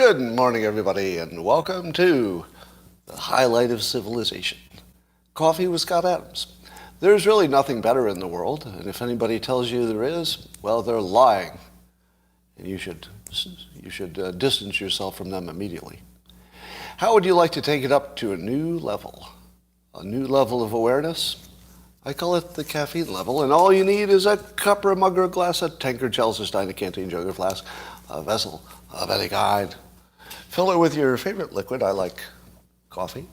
Good morning, everybody, and welcome to the highlight of civilization, Coffee with Scott Adams. There's really nothing better in the world, and if anybody tells you there is, well, they're lying, and you should distance yourself from them immediately. How would you like to take it up to a new level of awareness? I call it the caffeine level, and all you need is a cup or a mug or a glass, a tankard, chalice, a stein, a canteen, jug or flask, a vessel of any kind. Fill it with your favorite liquid. I like coffee.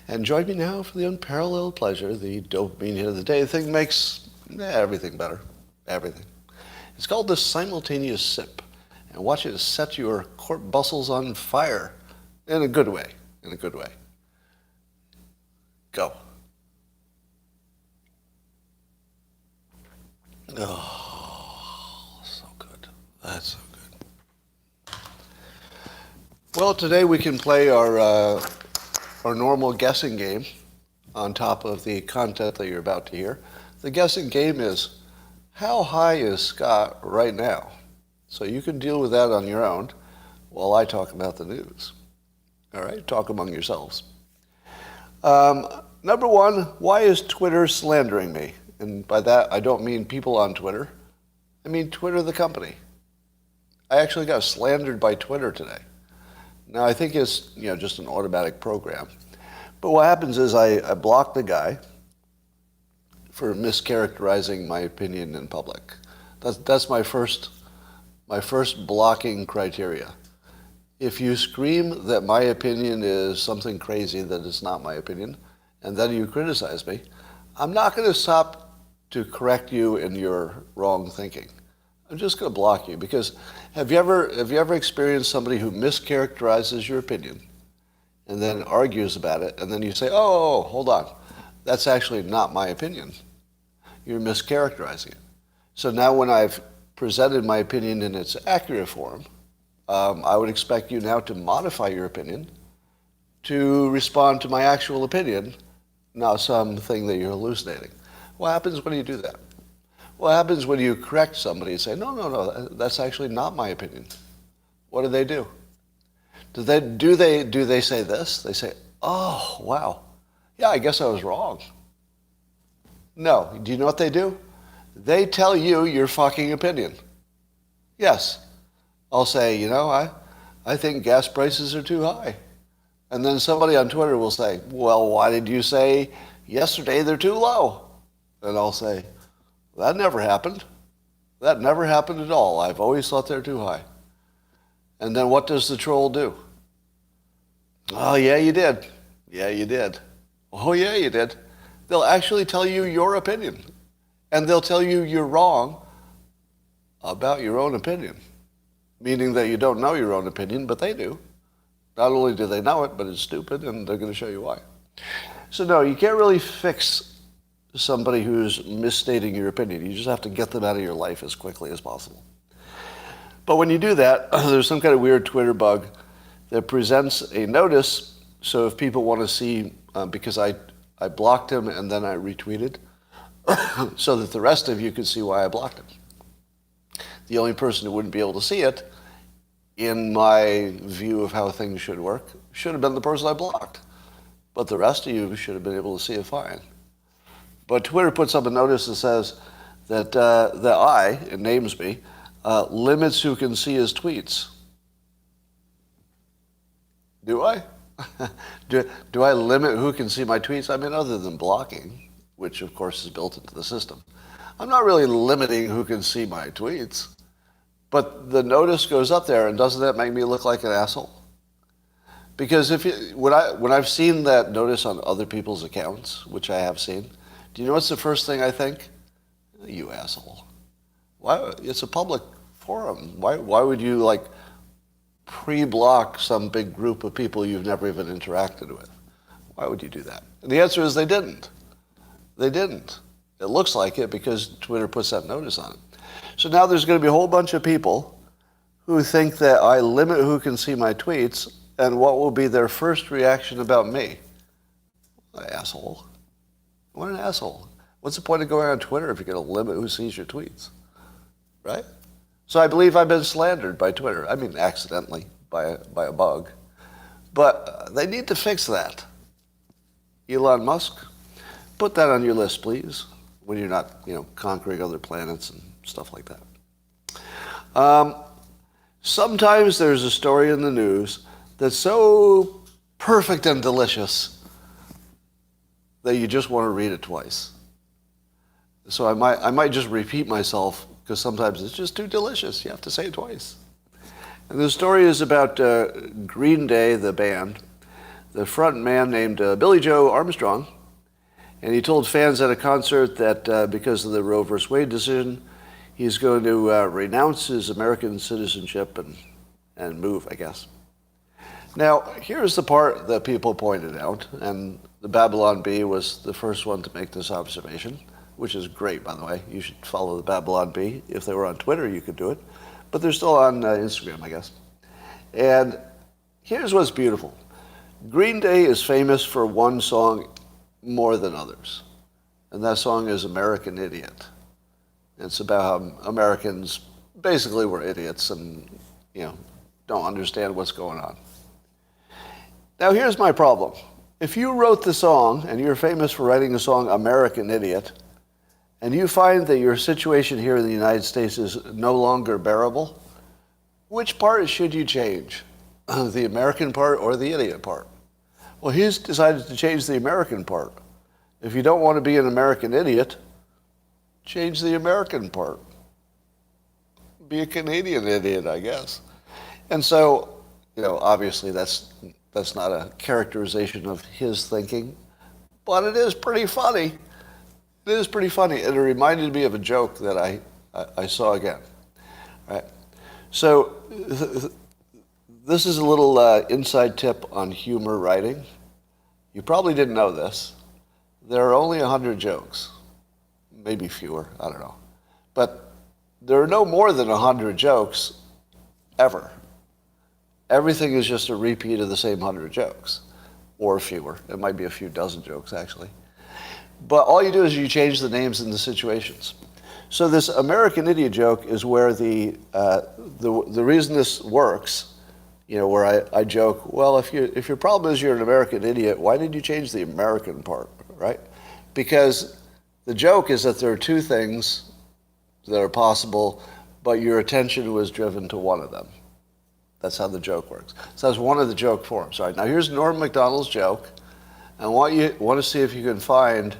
And join me now for the unparalleled pleasure, the dopamine hit of the day. The thing makes everything better. Everything. It's called the simultaneous sip. And watch it set your corpuscles on fire. In a good way. In a good way. Go. Oh, so good. That's so good. Well, today we can play our normal guessing game on top of the content that you're about to hear. The guessing game is, how high is Scott right now? So you can deal with that on your own while I talk about the news. All right, talk among yourselves. Number one, why is Twitter slandering me? And by that, I don't mean people on Twitter. I mean Twitter, the company. I actually got slandered by Twitter today. Now, I think it's just an automatic program. But what happens is I block the guy for mischaracterizing my opinion in public. That's my first blocking criteria. If you scream that my opinion is something crazy that is not my opinion, and then you criticize me, I'm not going to stop to correct you in your wrong thinking. I'm just going to block you because have you ever experienced somebody who mischaracterizes your opinion and then argues about it, and then you say, oh, hold on, that's actually not my opinion. You're mischaracterizing it. So now when I've presented my opinion in its accurate form, I would expect you now to modify your opinion to respond to my actual opinion, not something that you're hallucinating. What happens when you do that? What happens when you correct somebody and say, no, that's actually not my opinion? What do? Do they say this? They say, oh, wow, yeah, I guess I was wrong. No, do you know what they do? They tell you your fucking opinion. Yes. I'll say, I think gas prices are too high. And then somebody on Twitter will say, well, why did you say yesterday they're too low? And I'll say, that never happened. That never happened at all. I've always thought they're too high. And then what does the troll do? Oh, yeah, you did. Yeah, you did. Oh, yeah, you did. They'll actually tell you your opinion. And they'll tell you you're wrong about your own opinion. Meaning that you don't know your own opinion, but they do. Not only do they know it, but it's stupid, and they're going to show you why. So no, you can't really fix somebody who's misstating your opinion. You just have to get them out of your life as quickly as possible. But when you do that, there's some kind of weird Twitter bug that presents a notice. So if people want to see, because I blocked him and then I retweeted, so that the rest of you could see why I blocked him. The only person who wouldn't be able to see it, in my view of how things should work, should have been the person I blocked. But the rest of you should have been able to see it fine. But Twitter puts up a notice that says that it names me, limits who can see his tweets. Do I? Do I limit who can see my tweets? I mean, other than blocking, which of course is built into the system. I'm not really limiting who can see my tweets. But the notice goes up there, and doesn't that make me look like an asshole? Because when I've seen that notice on other people's accounts, which I have seen, do you know what's the first thing I think? You asshole. Why? It's a public forum. Why would you pre-block some big group of people you've never even interacted with? Why would you do that? And the answer is they didn't. They didn't. It looks like it because Twitter puts that notice on it. So now there's going to be a whole bunch of people who think that I limit who can see my tweets, and what will be their first reaction about me? Asshole. What an asshole. What's the point of going on Twitter if you're going to limit who sees your tweets? Right? So I believe I've been slandered by Twitter. I mean, accidentally by a bug. But they need to fix that. Elon Musk, put that on your list, please, when you're not, conquering other planets and stuff like that. Sometimes there's a story in the news that's so perfect and delicious that you just want to read it twice. So I might just repeat myself because sometimes it's just too delicious. You have to say it twice. And the story is about Green Day, the band. The front man named Billy Joe Armstrong, and he told fans at a concert that because of the Roe v. Wade decision, he's going to renounce his American citizenship and move, I guess. Now, here's the part that people pointed out, and the Babylon Bee was the first one to make this observation, which is great, by the way. You should follow the Babylon Bee. If they were on Twitter, you could do it. But they're still on Instagram, I guess. And here's what's beautiful. Green Day is famous for one song more than others, and that song is American Idiot. It's about how Americans basically were idiots and, don't understand what's going on. Now, here's my problem. If you wrote the song, and you're famous for writing the song American Idiot, and you find that your situation here in the United States is no longer bearable, which part should you change? The American part or the idiot part? Well, he's decided to change the American part. If you don't want to be an American idiot, change the American part. Be a Canadian idiot, I guess. And so, obviously that's not a characterization of his thinking, but it is pretty funny. It is pretty funny. And it reminded me of a joke that I saw again. All right. So this is a little inside tip on humor writing. You probably didn't know this. There are only 100 jokes. Maybe fewer, I don't know. But there are no more than 100 jokes ever. Everything is just a repeat of the same 100 jokes, or fewer. It might be a few dozen jokes, actually. But all you do is you change the names and the situations. So this American Idiot joke is where the reason this works, where I joke, well, if your problem is you're an American idiot, why did you change the American part, right? Because the joke is that there are two things that are possible, but your attention was driven to one of them. That's how the joke works. So that's one of the joke forms. All right, now here's Norm Macdonald's joke. I want to see if you can find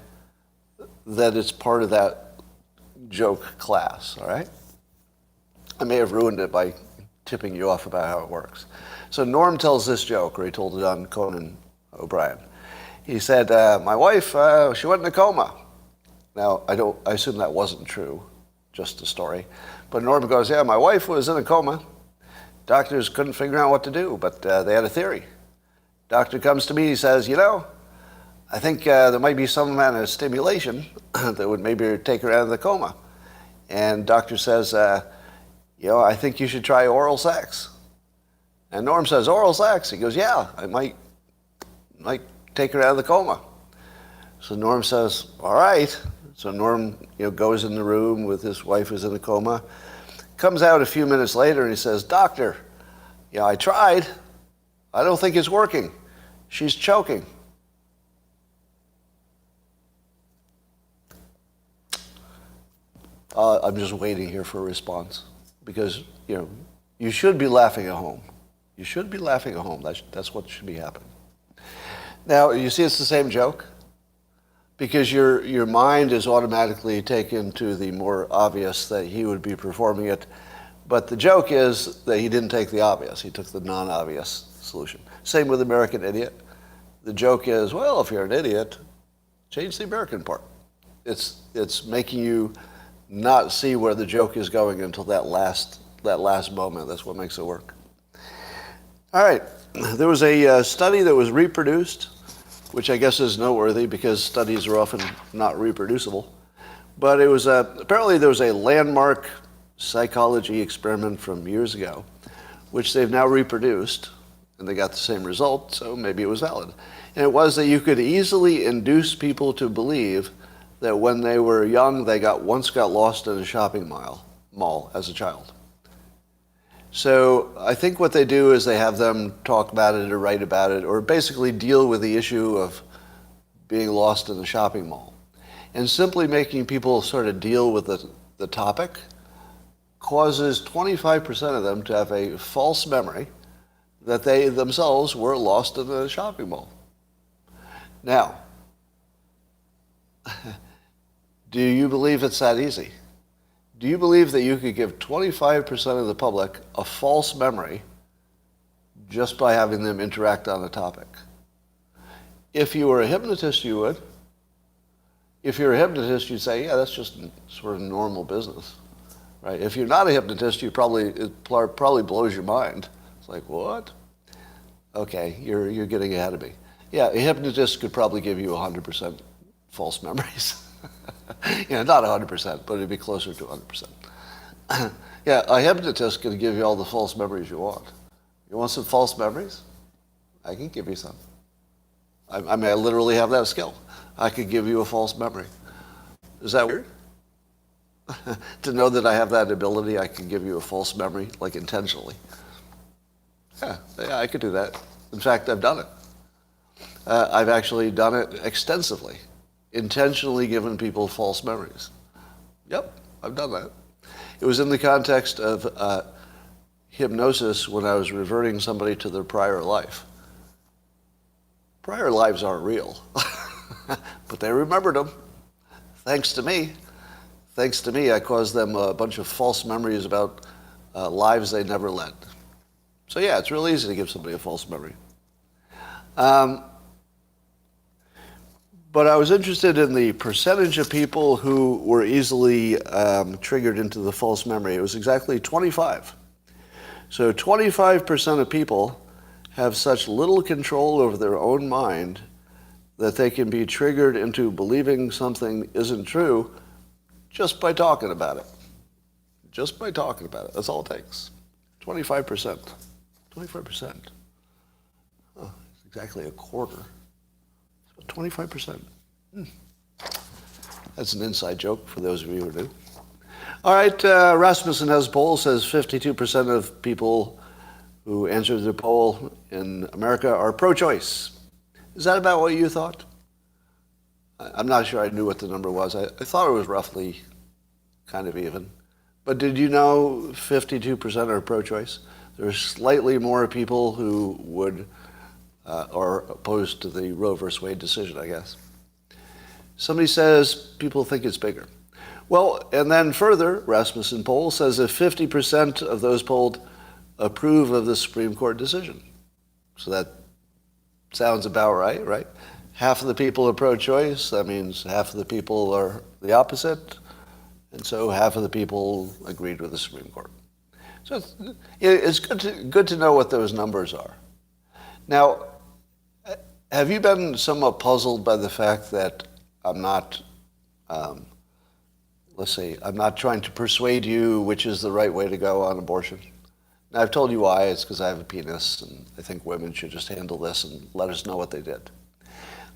that it's part of that joke class, all right? I may have ruined it by tipping you off about how it works. So Norm tells this joke, or he told it on Conan O'Brien. He said, my wife, she went in a coma. Now, I assume that wasn't true, just a story. But Norm goes, yeah, my wife was in a coma. Doctors couldn't figure out what to do, but they had a theory. Doctor comes to me, he says, I think there might be some amount of stimulation that would maybe take her out of the coma. And doctor says, I think you should try oral sex. And Norm says, oral sex? He goes, yeah, I might take her out of the coma. So Norm says, all right. So Norm, goes in the room with his wife who's in a coma, comes out a few minutes later and he says, doctor, I tried. I don't think it's working. She's choking. I'm just waiting here for a response because, you should be laughing at home. You should be laughing at home. That's what should be happening. Now, you see it's the same joke because your mind is automatically taken to the more obvious that he would be performing it. But the joke is that he didn't take the obvious. He took the non-obvious solution. Same with American Idiot. The joke is, well, if you're an idiot, change the American part. It's making you not see where the joke is going until that last moment. That's what makes it work. All right. There was a study that was reproduced, which I guess is noteworthy because studies are often not reproducible. But it was apparently there was a landmark psychology experiment from years ago, which they've now reproduced, and they got the same result, so maybe it was valid. And it was that you could easily induce people to believe that when they were young, they once got lost in a shopping mall as a child. So I think what they do is they have them talk about it or write about it or basically deal with the issue of being lost in a shopping mall. And simply making people sort of deal with the topic causes 25% of them to have a false memory that they themselves were lost in a shopping mall. Now, do you believe it's that easy? Do you believe that you could give 25% of the public a false memory just by having them interact on a topic? If you were a hypnotist, you would. If you're a hypnotist, you'd say, yeah, that's just sort of normal business, right? If you're not a hypnotist, it probably blows your mind. It's like, what? Okay, you're getting ahead of me. Yeah, a hypnotist could probably give you 100% false memories. Yeah, not 100%, but it'd be closer to 100%. Yeah, a hypnotist can give you all the false memories you want. You want some false memories? I can give you some. I mean, I literally have that skill. I could give you a false memory. Is that weird? To know that I have that ability, I can give you a false memory, like intentionally. Yeah, I could do that. In fact, I've done it. I've actually done it extensively, intentionally given people false memories. Yep, I've done that. It was in the context of hypnosis when I was reverting somebody to their prior life. Prior lives aren't real, but they remembered them. Thanks to me. Thanks to me, I caused them a bunch of false memories about lives they never led. So yeah, it's real easy to give somebody a false memory. But I was interested in the percentage of people who were easily triggered into the false memory. It was exactly 25. So 25% of people have such little control over their own mind that they can be triggered into believing something isn't true just by talking about it. Just by talking about it. That's all it takes. 25%. 25%. Oh, it's exactly a quarter. 25%. That's an inside joke for those of you who do. All right, Rasmussen has a poll, says 52% of people who answered the poll in America are pro-choice. Is that about what you thought? I'm not sure I knew what the number was. I thought it was roughly kind of even. But did you know 52% are pro-choice? There's slightly more people who would are opposed to the Roe v. Wade decision, I guess. Somebody says people think it's bigger. Well, and then further, Rasmussen poll says if 50% of those polled approve of the Supreme Court decision. So that sounds about right, right? Half of the people are pro-choice. That means half of the people are the opposite. And so half of the people agreed with the Supreme Court. So it's good to know what those numbers are. Now, have you been somewhat puzzled by the fact that I'm not, I'm not trying to persuade you which is the right way to go on abortion? Now, I've told you why. It's because I have a penis, and I think women should just handle this and let us know what they did.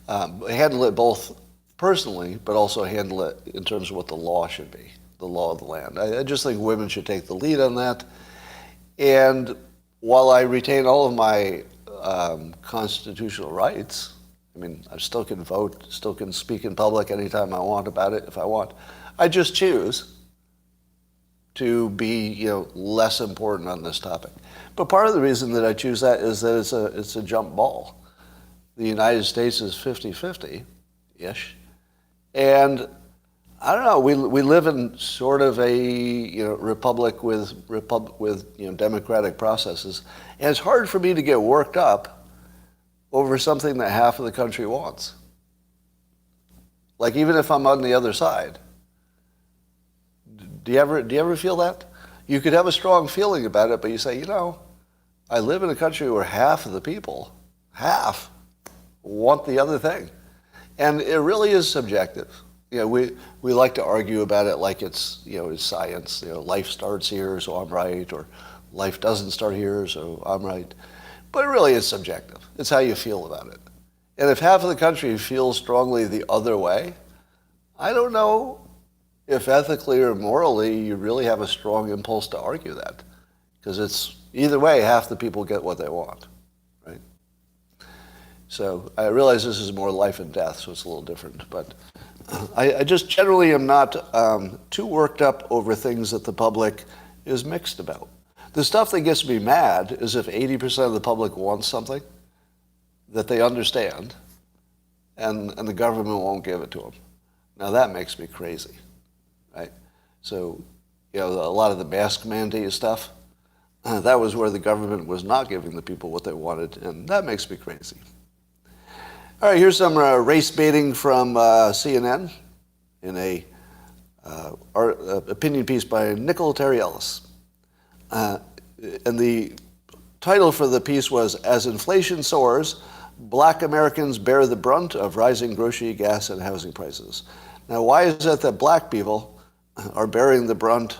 Handle it both personally, but also handle it in terms of what the law should be, the law of the land. I just think women should take the lead on that. And while I retain all of my constitutional rights, I mean, I still can vote, still can speak in public anytime I want about it if I want. I just choose to be, less important on this topic. But part of the reason that I choose that is that it's a jump ball. The United States is 50-50-ish. And I don't know, we live in sort of a republic with democratic processes. And it's hard for me to get worked up over something that half of the country wants. Like even if I'm on the other side. Do you ever feel that? You could have a strong feeling about it, but you say, I live in a country where half of the people, want the other thing. And it really is subjective. We like to argue about it like it's science. Life starts here, so I'm right, or life doesn't start here, so I'm right. But it really is subjective. It's how you feel about it. And if half of the country feels strongly the other way, I don't know if ethically or morally you really have a strong impulse to argue that. because it's either way, half the people get what they want, right? So I realize this is more life and death, so it's a little different. But I just generally am not too worked up over things that the public is mixed about. The stuff that gets me mad is if 80% of the public wants something that they understand, and the government won't give it to them. Now that makes me crazy, right? So, a lot of the mask mandate stuff, that was where the government was not giving the people what they wanted, and that makes me crazy. All right, here's some race baiting from CNN in a opinion piece by Nicole Terry Ellis. And the title for the piece was, "As Inflation Soars, Black Americans Bear the Brunt of Rising Grocery, Gas, and Housing Prices." Now, why is it that black people are bearing the brunt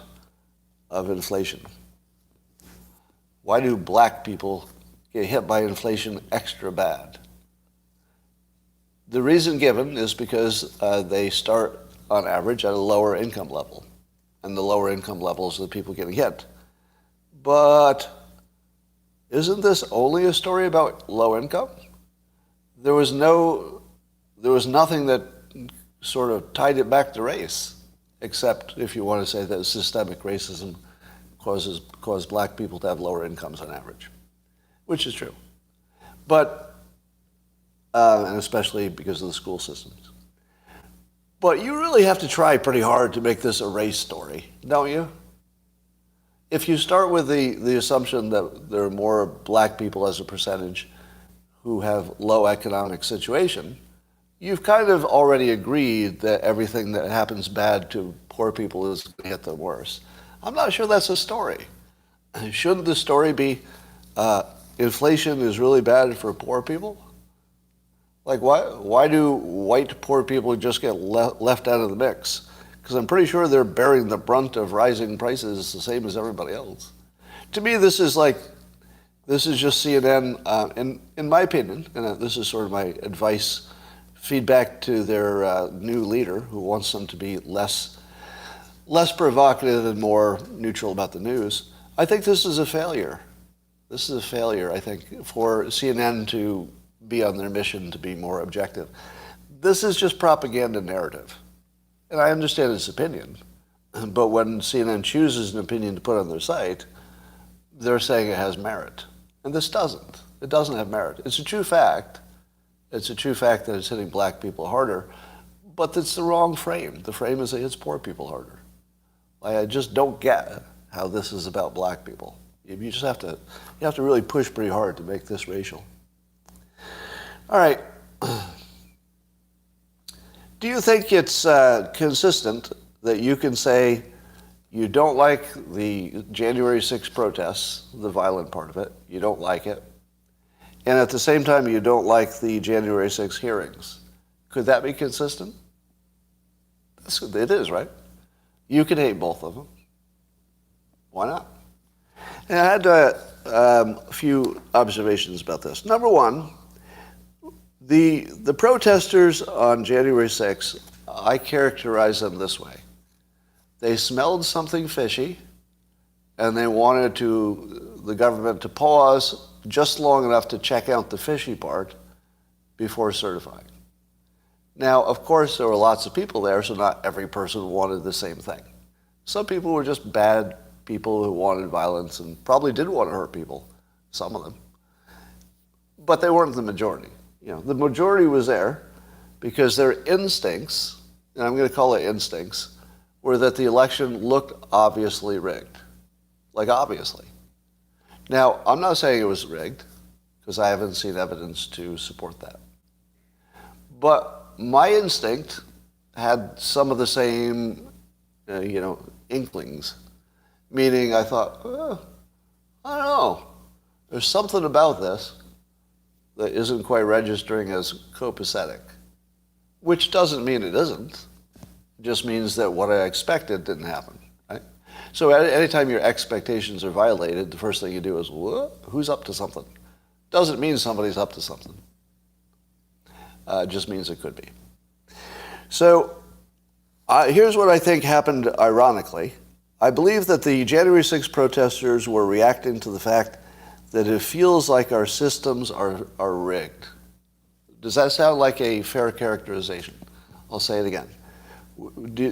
of inflation? Why do black people get hit by inflation extra bad? The reason given is because they start, on average, at a lower income level. And the lower income levels are the people getting hit. But isn't this only a story about low income? There was nothing that sort of tied it back to race, except if you want to say that systemic racism caused black people to have lower incomes on average, which is true. But and especially because of the school systems. But you really have to try pretty hard to make this a race story, don't you? If you start with the assumption that there are more black people as a percentage who have low economic situation, you've kind of already agreed that everything that happens bad to poor people is going to hit them worse. I'm not sure that's a story. Shouldn't the story be inflation is really bad for poor people? Like, why do white poor people just get left out of the mix? Because I'm pretty sure they're bearing the brunt of rising prices the same as everybody else. To me, this is just CNN, in my opinion, and this is sort of my advice, feedback to their new leader who wants them to be less provocative and more neutral about the news. I think this is a failure. This is a failure, I think, for CNN to be on their mission to be more objective. This is just propaganda narrative. And I understand his opinion, but when CNN chooses an opinion to put on their site, they're saying it has merit. And this doesn't. It doesn't have merit. It's a true fact. It's a true fact that it's hitting black people harder, but it's the wrong frame. The frame is that it hits poor people harder. I just don't get how this is about black people. You have to really push pretty hard to make this racial. All right. Do you think it's consistent that you can say you don't like the January 6th protests, the violent part of it, you don't like it, and at the same time you don't like the January 6th hearings? Could that be consistent? It is, right? You can hate both of them. Why not? And I had a few observations about this. Number one, the protesters on January 6th, I characterize them this way. They smelled something fishy, and they wanted the government to pause just long enough to check out the fishy part before certifying. Now, of course, there were lots of people there, so not every person wanted the same thing. Some people were just bad people who wanted violence and probably did want to hurt people, some of them. But they weren't the majority. The majority was there because their instincts, and I'm going to call it instincts, were that the election looked obviously rigged. Like, obviously. Now, I'm not saying it was rigged, because I haven't seen evidence to support that. But my instinct had some of the same, inklings. Meaning I thought, I don't know. There's something about this that isn't quite registering as copacetic. Which doesn't mean it isn't. It just means that what I expected didn't happen, right? So anytime your expectations are violated, the first thing you do is, who's up to something? Doesn't mean somebody's up to something. It just means it could be. So here's what I think happened ironically. I believe that the January 6th protesters were reacting to the fact that it feels like our systems are rigged. Does that sound like a fair characterization? I'll say it again.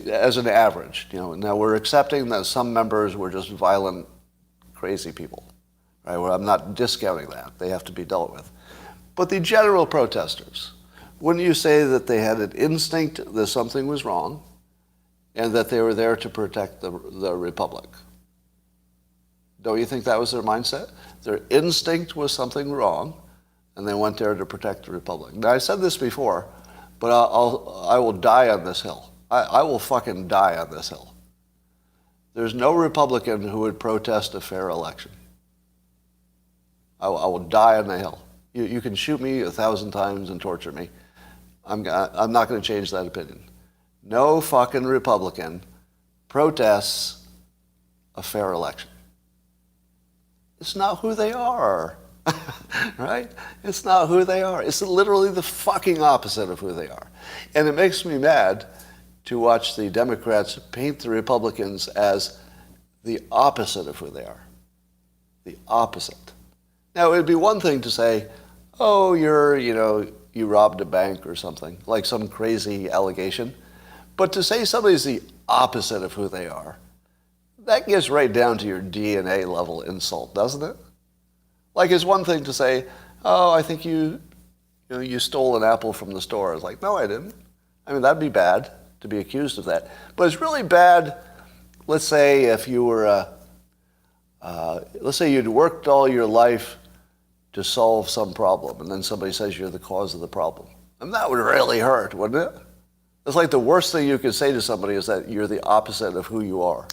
As an average, now we're accepting that some members were just violent, crazy people, right? Well, I'm not discounting that. They have to be dealt with. But the general protesters, wouldn't you say that they had an instinct that something was wrong and that they were there to protect the Republic? Don't you think that was their mindset? Their instinct was something wrong, and they went there to protect the Republic. Now, I said this before, but I will die on this hill. I will fucking die on this hill. There's no Republican who would protest a fair election. I will die on the hill. You can shoot me 1,000 times and torture me. I'm not going to change that opinion. No fucking Republican protests a fair election. It's not who they are, right? It's not who they are. It's literally the fucking opposite of who they are. And it makes me mad to watch the Democrats paint the Republicans as the opposite of who they are. The opposite. Now, it would be one thing to say, oh, you robbed a bank or something, like some crazy allegation. But to say somebody's the opposite of who they are, that gets right down to your DNA level insult, doesn't it? Like, it's one thing to say, oh, I think you stole an apple from the store. It's like, no, I didn't. I mean, that'd be bad to be accused of that. But it's really bad, let's say, if you were, let's say you'd worked all your life to solve some problem, and then somebody says you're the cause of the problem. And that would really hurt, wouldn't it? It's like the worst thing you could say to somebody is that you're the opposite of who you are.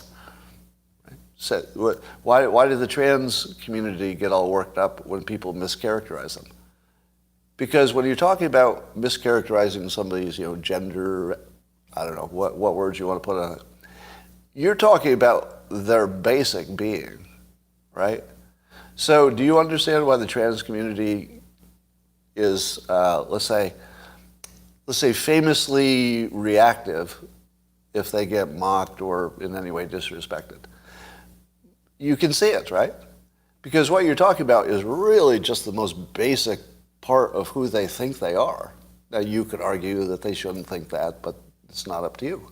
Right? So, why did the trans community get all worked up when people mischaracterize them? Because when you're talking about mischaracterizing somebody's, gender, I don't know, what words you want to put on it, you're talking about their basic being, right? So do you understand why the trans community is, let's say, famously reactive if they get mocked or in any way disrespected? You can see it, right? Because what you're talking about is really just the most basic part of who they think they are. Now, you could argue that they shouldn't think that, but it's not up to you.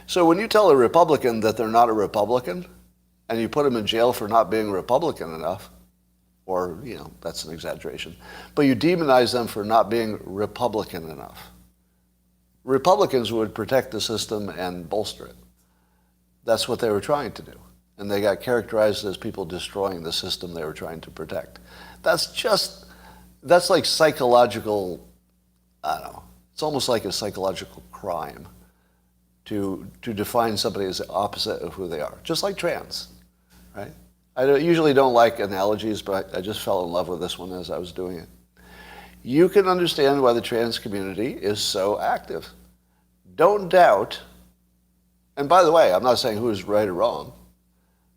So when you tell a Republican that they're not a Republican, and you put them in jail for not being Republican enough, or, that's an exaggeration, but you demonize them for not being Republican enough. Republicans would protect the system and bolster it. That's what they were trying to do. And they got characterized as people destroying the system they were trying to protect. That's like psychological, I don't know, it's almost like a psychological crime to define somebody as the opposite of who they are, just like trans, right? I usually don't like analogies, but I just fell in love with this one as I was doing it. You can understand why the trans community is so active. Don't doubt, and by the way, I'm not saying who's right or wrong.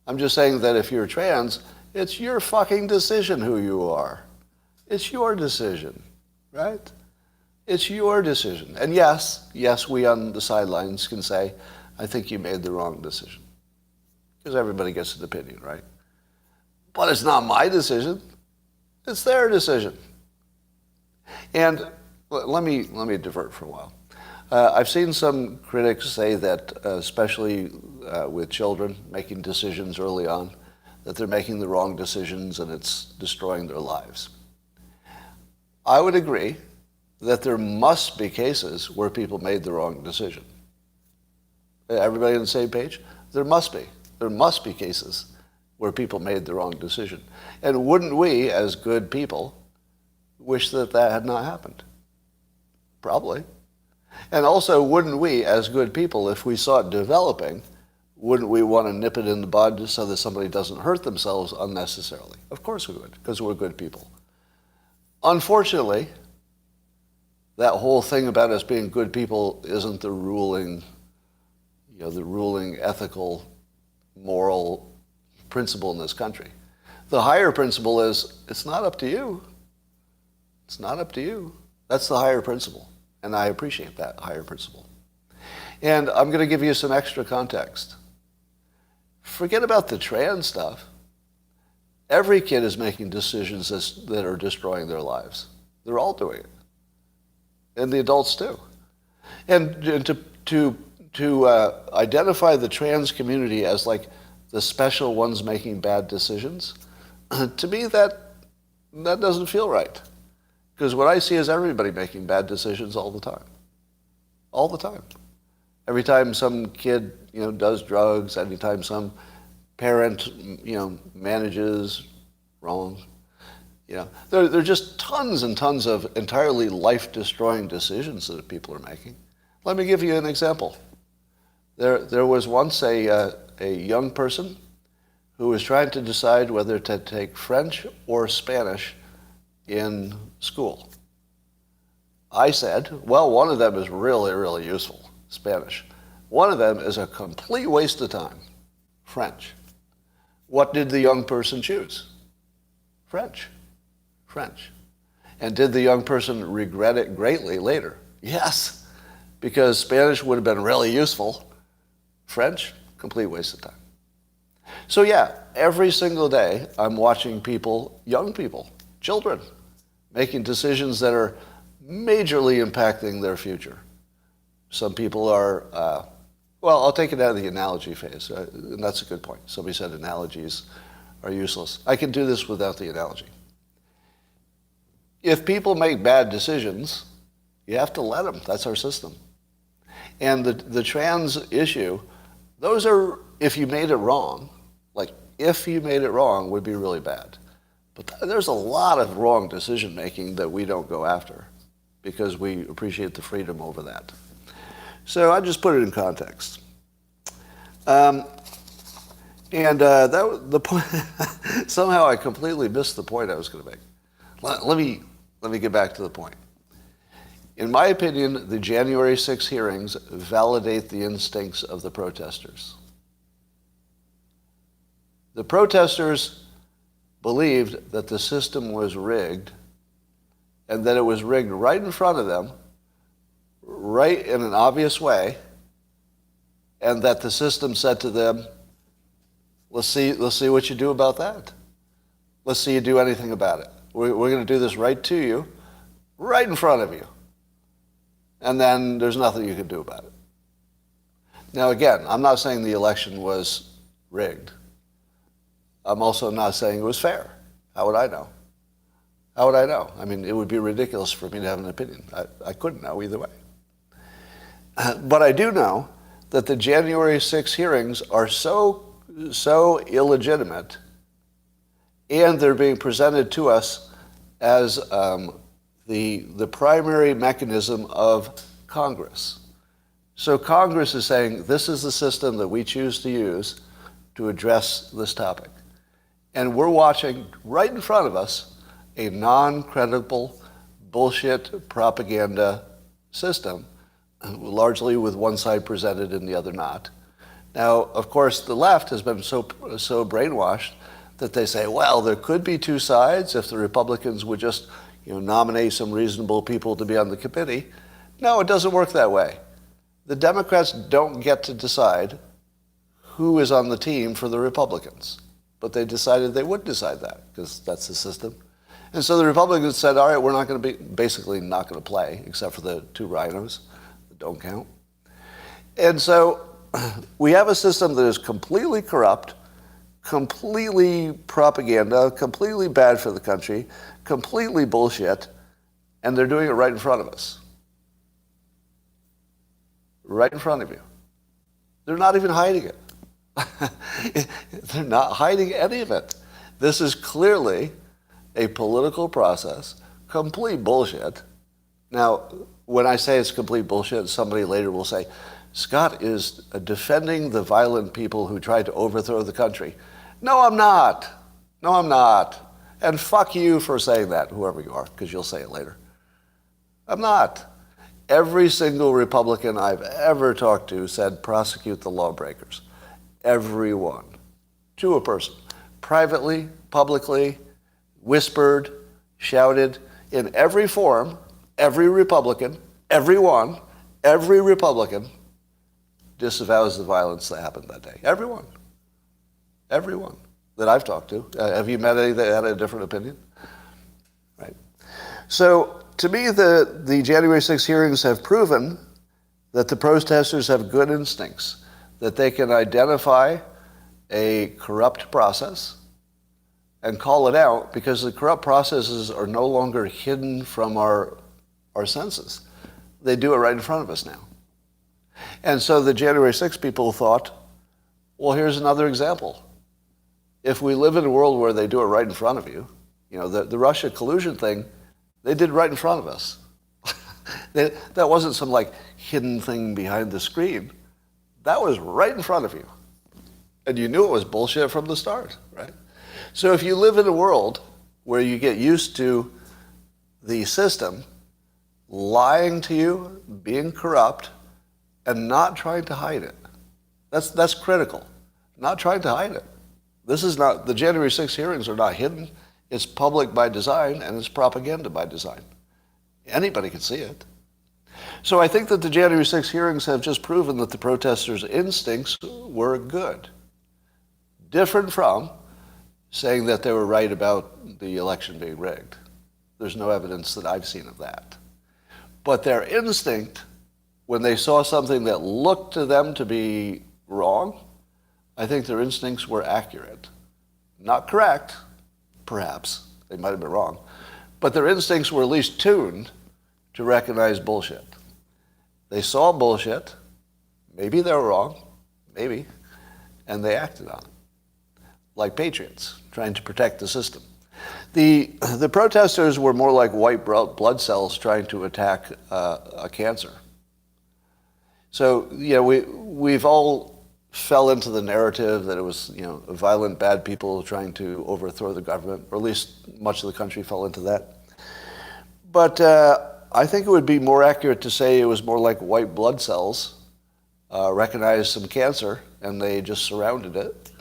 I'm just saying that if you're trans, it's your fucking decision who you are. It's your decision, right? It's your decision. And yes, we on the sidelines can say, I think you made the wrong decision. Because everybody gets an opinion, right? But it's not my decision. It's their decision. And let me divert for a while. I've seen some critics say that, especially with children making decisions early on, that they're making the wrong decisions and it's destroying their lives. I would agree that there must be cases where people made the wrong decision. Everybody on the same page? There must be. There must be cases where people made the wrong decision. And wouldn't we, as good people, wish that that had not happened? Probably. And also, wouldn't we, as good people, if we saw it developing, wouldn't we want to nip it in the bud so that somebody doesn't hurt themselves unnecessarily? Of course we would, because we're good people. Unfortunately, that whole thing about us being good people isn't the ruling ethical, moral principle in this country. The higher principle is, it's not up to you. It's not up to you. That's the higher principle. And I appreciate that higher principle. And I'm going to give you some extra context. Forget about the trans stuff. Every kid is making decisions that are destroying their lives. They're all doing it. And the adults too. And to identify the trans community as like the special ones making bad decisions, to me that doesn't feel right. Because what I see is everybody making bad decisions all the time. All the time. Every time some kid, does drugs, anytime some parent, manages wrong, there are just tons and tons of entirely life-destroying decisions that people are making. Let me give you an example. There was once a young person who was trying to decide whether to take French or Spanish in school. I said, well, one of them is really, really useful, Spanish. One of them is a complete waste of time, French. What did the young person choose? French. And did the young person regret it greatly later? Yes, because Spanish would have been really useful. French, complete waste of time. So yeah, every single day I'm watching people, young people, children, making decisions that are majorly impacting their future. Some people are, I'll take it out of the analogy phase, and that's a good point. Somebody said analogies are useless. I can do this without the analogy. If people make bad decisions, you have to let them. That's our system. And the trans issue, those are, if you made it wrong, like if you made it wrong would be really bad. But there's a lot of wrong decision making that we don't go after because we appreciate the freedom over that. So I just put it in context. The point, somehow I completely missed the point I was going to make. Let me get back to the point. In my opinion, the January 6 hearings validate the instincts of the protesters. The protesters believed that the system was rigged and that it was rigged right in front of them, right in an obvious way, and that the system said to them, let's see what you do about that. Let's see you do anything about it. We're going to do this right to you, right in front of you. And then there's nothing you can do about it. Now again, I'm not saying the election was rigged. I'm also not saying it was fair. How would I know? How would I know? I mean, it would be ridiculous for me to have an opinion. I couldn't know either way. But I do know that the January 6 hearings are so illegitimate, and they're being presented to us as the primary mechanism of Congress. So Congress is saying, this is the system that we choose to use to address this topic. And we're watching right in front of us a non-credible bullshit propaganda system, largely with one side presented and the other not. Now, of course, the left has been so brainwashed that they say, well, there could be two sides if the Republicans would just nominate some reasonable people to be on the committee. No, it doesn't work that way. The Democrats don't get to decide who is on the team for the Republicans. But they decided they would decide that because that's the system. And so the Republicans said, all right, we're not going to basically not going to play, except for the two rhinos that don't count. And so we have a system that is completely corrupt, completely propaganda, completely bad for the country, completely bullshit, and they're doing it right in front of us. Right in front of you. They're not even hiding it. They're not hiding any of it. This is clearly a political process, complete bullshit. Now, when I say it's complete bullshit, somebody later will say, Scott is defending the violent people who tried to overthrow the country. No, I'm not. No, I'm not. And fuck you for saying that, whoever you are, because you'll say it later. I'm not. Every single Republican I've ever talked to said prosecute the lawbreakers. Everyone. To a person. Privately, publicly, whispered, shouted, in every form, every Republican, every Republican disavows the violence that happened that day. Everyone. Everyone that I've talked to. Have you met any that had a different opinion? Right. So to me, the January 6 hearings have proven that the protesters have good instincts, that they can identify a corrupt process and call it out, because the corrupt processes are no longer hidden from our senses. They do it right in front of us now. And so the January 6 people thought, well, here's another example. If we live in a world where they do it right in front of you, the Russia collusion thing, they did right in front of us. That wasn't some hidden thing behind the screen. That was right in front of you. And you knew it was bullshit from the start, right? So if you live in a world where you get used to the system lying to you, being corrupt, and not trying to hide it, that's critical. Not trying to hide it. This is not, the January 6 hearings are not hidden. It's public by design, and it's propaganda by design. Anybody can see it. So I think that the January 6 hearings have just proven that the protesters' instincts were good. Different from saying that they were right about the election being rigged. There's no evidence that I've seen of that. But their instinct, when they saw something that looked to them to be wrong, I think their instincts were accurate. Not correct, perhaps. They might have been wrong. But their instincts were at least tuned to recognize bullshit. They saw bullshit. Maybe they were wrong. Maybe. And they acted on it. Like patriots, trying to protect the system. The protesters were more like white blood cells trying to attack a cancer. So, we've all fell into the narrative that it was, violent, bad people trying to overthrow the government, or at least much of the country fell into that. But I think it would be more accurate to say it was more like white blood cells recognized some cancer, and they just surrounded it.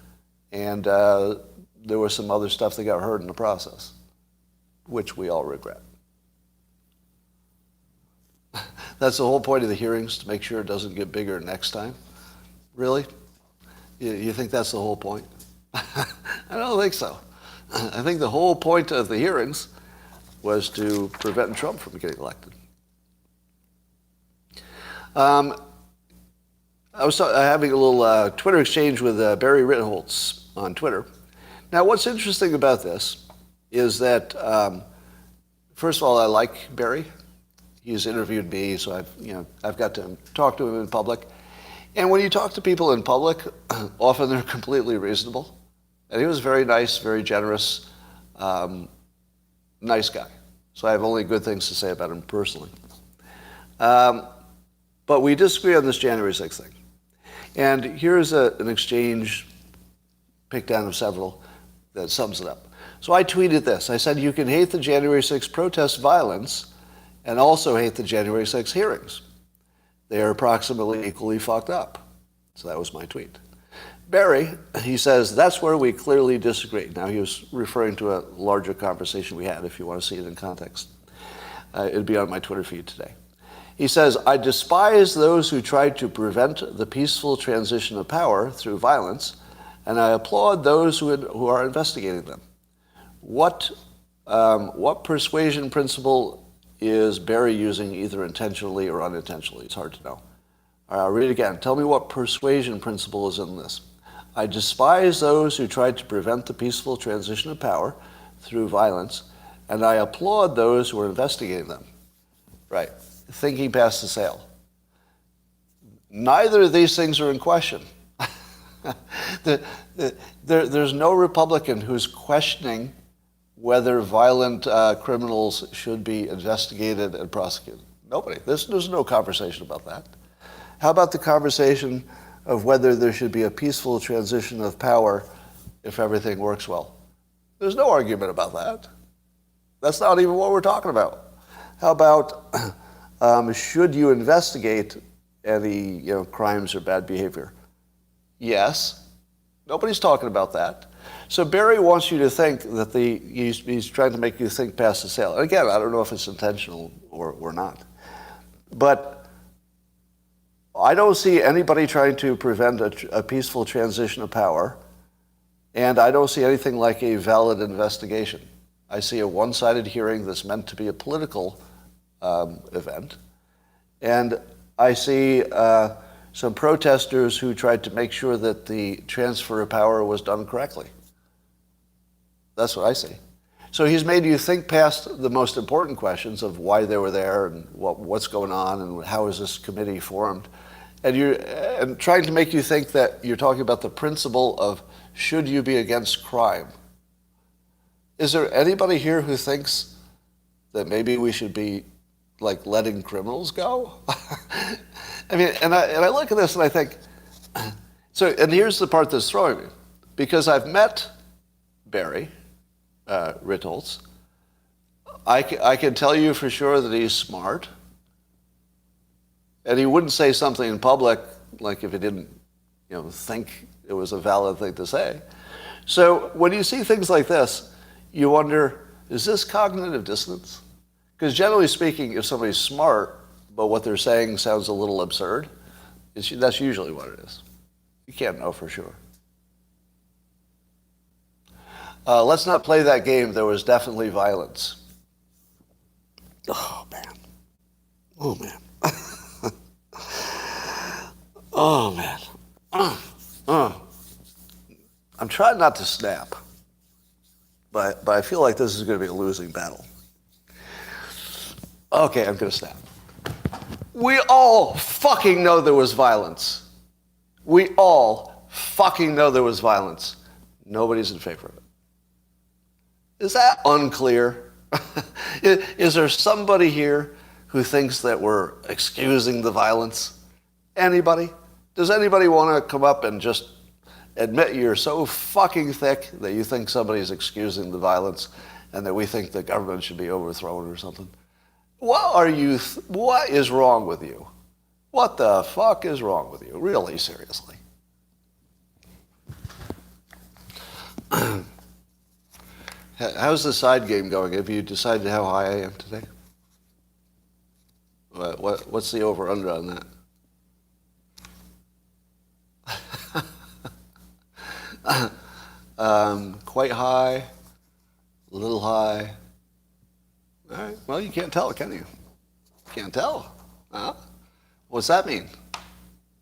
And there was some other stuff that got hurt in the process, which we all regret. That's the whole point of the hearings, to make sure it doesn't get bigger next time. Really? You think that's the whole point? I don't think so. I think the whole point of the hearings was to prevent Trump from getting elected. I was having a little Twitter exchange with Barry Ritholtz on Twitter. Now, what's interesting about this is that, first of all, I like Barry. He's interviewed me, so I've got to talk to him in public. And when you talk to people in public, often they're completely reasonable. And he was very nice, very generous, nice guy. So I have only good things to say about him personally. But we disagree on this January 6th thing. And here's an exchange, picked down of several, that sums it up. So I tweeted this. I said, you can hate the January 6th protest violence and also hate the January 6th hearings. They are approximately equally fucked up. So that was my tweet. Barry, he says, that's where we clearly disagree. Now, he was referring to a larger conversation we had, if you want to see it in context. It'd be on my Twitter feed today. He says, I despise those who tried to prevent the peaceful transition of power through violence, and I applaud those who are investigating them. What persuasion principle is Barry using, either intentionally or unintentionally? It's hard to know. I'll read it again. Tell me what persuasion principle is in this. I despise those who tried to prevent the peaceful transition of power through violence, and I applaud those who are investigating them. Right. Thinking past the sale. Neither of these things are in question. There's no Republican who's questioning whether violent criminals should be investigated and prosecuted. Nobody. There's no conversation about that. How about the conversation of whether there should be a peaceful transition of power if everything works well? There's no argument about that. That's not even what we're talking about. How about should you investigate any crimes or bad behavior? Yes. Nobody's talking about that. So Barry wants you to think that he's trying to make you think past the sale. And again, I don't know if it's intentional or not. But I don't see anybody trying to prevent a peaceful transition of power And I don't see anything like a valid investigation. I see a one-sided hearing that's meant to be a political event. And I see some protesters who tried to make sure that the transfer of power was done correctly. That's what I see. So he's made you think past the most important questions of why they were there and what's going on and how is this committee formed. And trying to make you think that you're talking about the principle of should you be against crime. Is there anybody here who thinks that maybe we should be like letting criminals go? I mean, and I look at this and I think, so, and here's the part that's throwing me. Because I've met Barry Ritholtz, I can tell you for sure that he's smart. And he wouldn't say something in public like if he didn't, think it was a valid thing to say. So when you see things like this, you wonder, is this cognitive dissonance? Because generally speaking, if somebody's smart, but what they're saying sounds a little absurd, that's usually what it is. You can't know for sure. Let's not play that game. There was definitely violence. Oh, man. Oh, man. Oh, man. I'm trying not to snap, but I feel like this is going to be a losing battle. Okay, I'm going to snap. We all fucking know there was violence. We all fucking know there was violence. Nobody's in favor of it. Is that unclear? Is there somebody here who thinks that we're excusing the violence? Anybody? Does anybody want to come up and just admit you're so fucking thick that you think somebody's excusing the violence and that we think the government should be overthrown or something? What is wrong with you? What the fuck is wrong with you? Really, seriously. How's the side game going? Have you decided how high I am today? What's the over-under on that? Quite high, a little high. All right. Well, you can't tell, can you? Can't tell. Huh? What's that mean?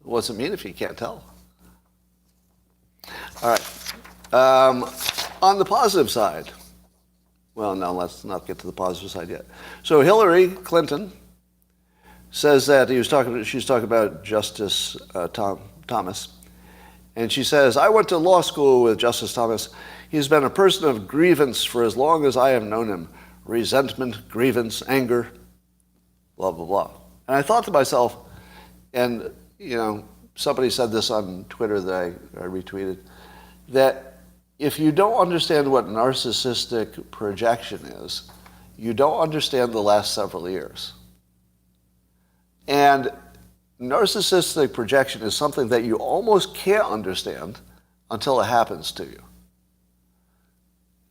What's it mean if you can't tell? All right. On the positive side, well, no, let's not get to the positive side yet. So Hillary Clinton says that she's talking about Justice Thomas, and she says, I went to law school with Justice Thomas. He's been a person of grievance for as long as I have known him. Resentment, grievance, anger, blah, blah, blah. And I thought to myself, and, somebody said this on Twitter that I retweeted, that if you don't understand what narcissistic projection is, you don't understand the last several years. And narcissistic projection is something that you almost can't understand until it happens to you.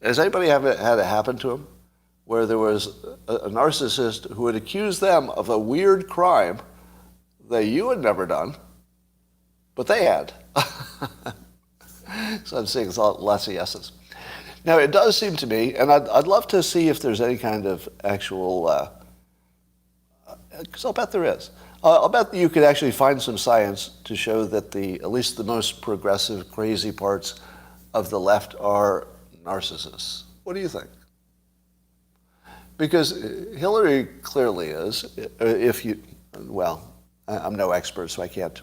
Has anybody had it happen to them? Where there was a narcissist who had accused them of a weird crime that you had never done, but they had. So I'm seeing lots of yeses. Now, it does seem to me, and I'd love to see if there's any kind of actual, because I'll bet there is. I'll bet that you could actually find some science to show that at least the most progressive, crazy parts of the left are narcissists. What do you think? Because Hillary clearly is. I'm no expert, so I can't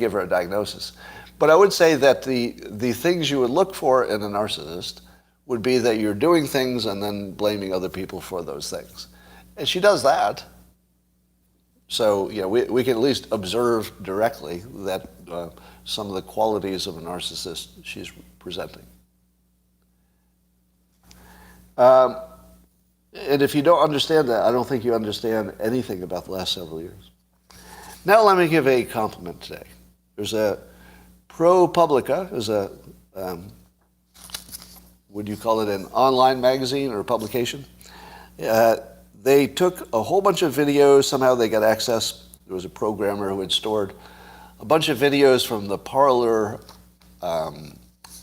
give her a diagnosis. But I would say that the things you would look for in a narcissist would be that you're doing things and then blaming other people for those things. And she does that. So, we can at least observe directly that some of the qualities of a narcissist she's presenting. And if you don't understand that, I don't think you understand anything about the last several years. Now let me give a compliment today. There's a ProPublica, is a, would you call it an online magazine or a publication? They took a whole bunch of videos, somehow they got access, there was a programmer who had stored a bunch of videos from the Parler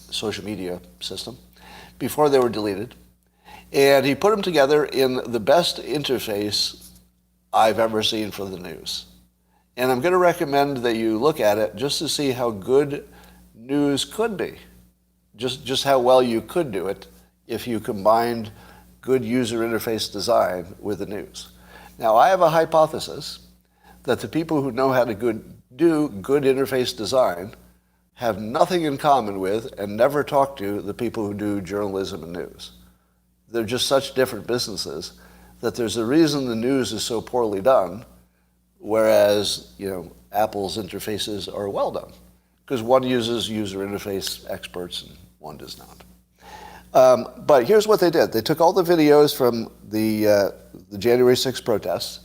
social media system before they were deleted. And he put them together in the best interface I've ever seen for the news. And I'm going to recommend that you look at it just to see how good news could be, just how well you could do it if you combined good user interface design with the news. Now, I have a hypothesis that the people who know how to do good interface design have nothing in common with and never talk to the people who do journalism and news. They're just such different businesses that there's a reason the news is so poorly done, whereas, Apple's interfaces are well done, because one uses user interface experts and one does not. But here's what they did. They took all the videos from the January 6th protests,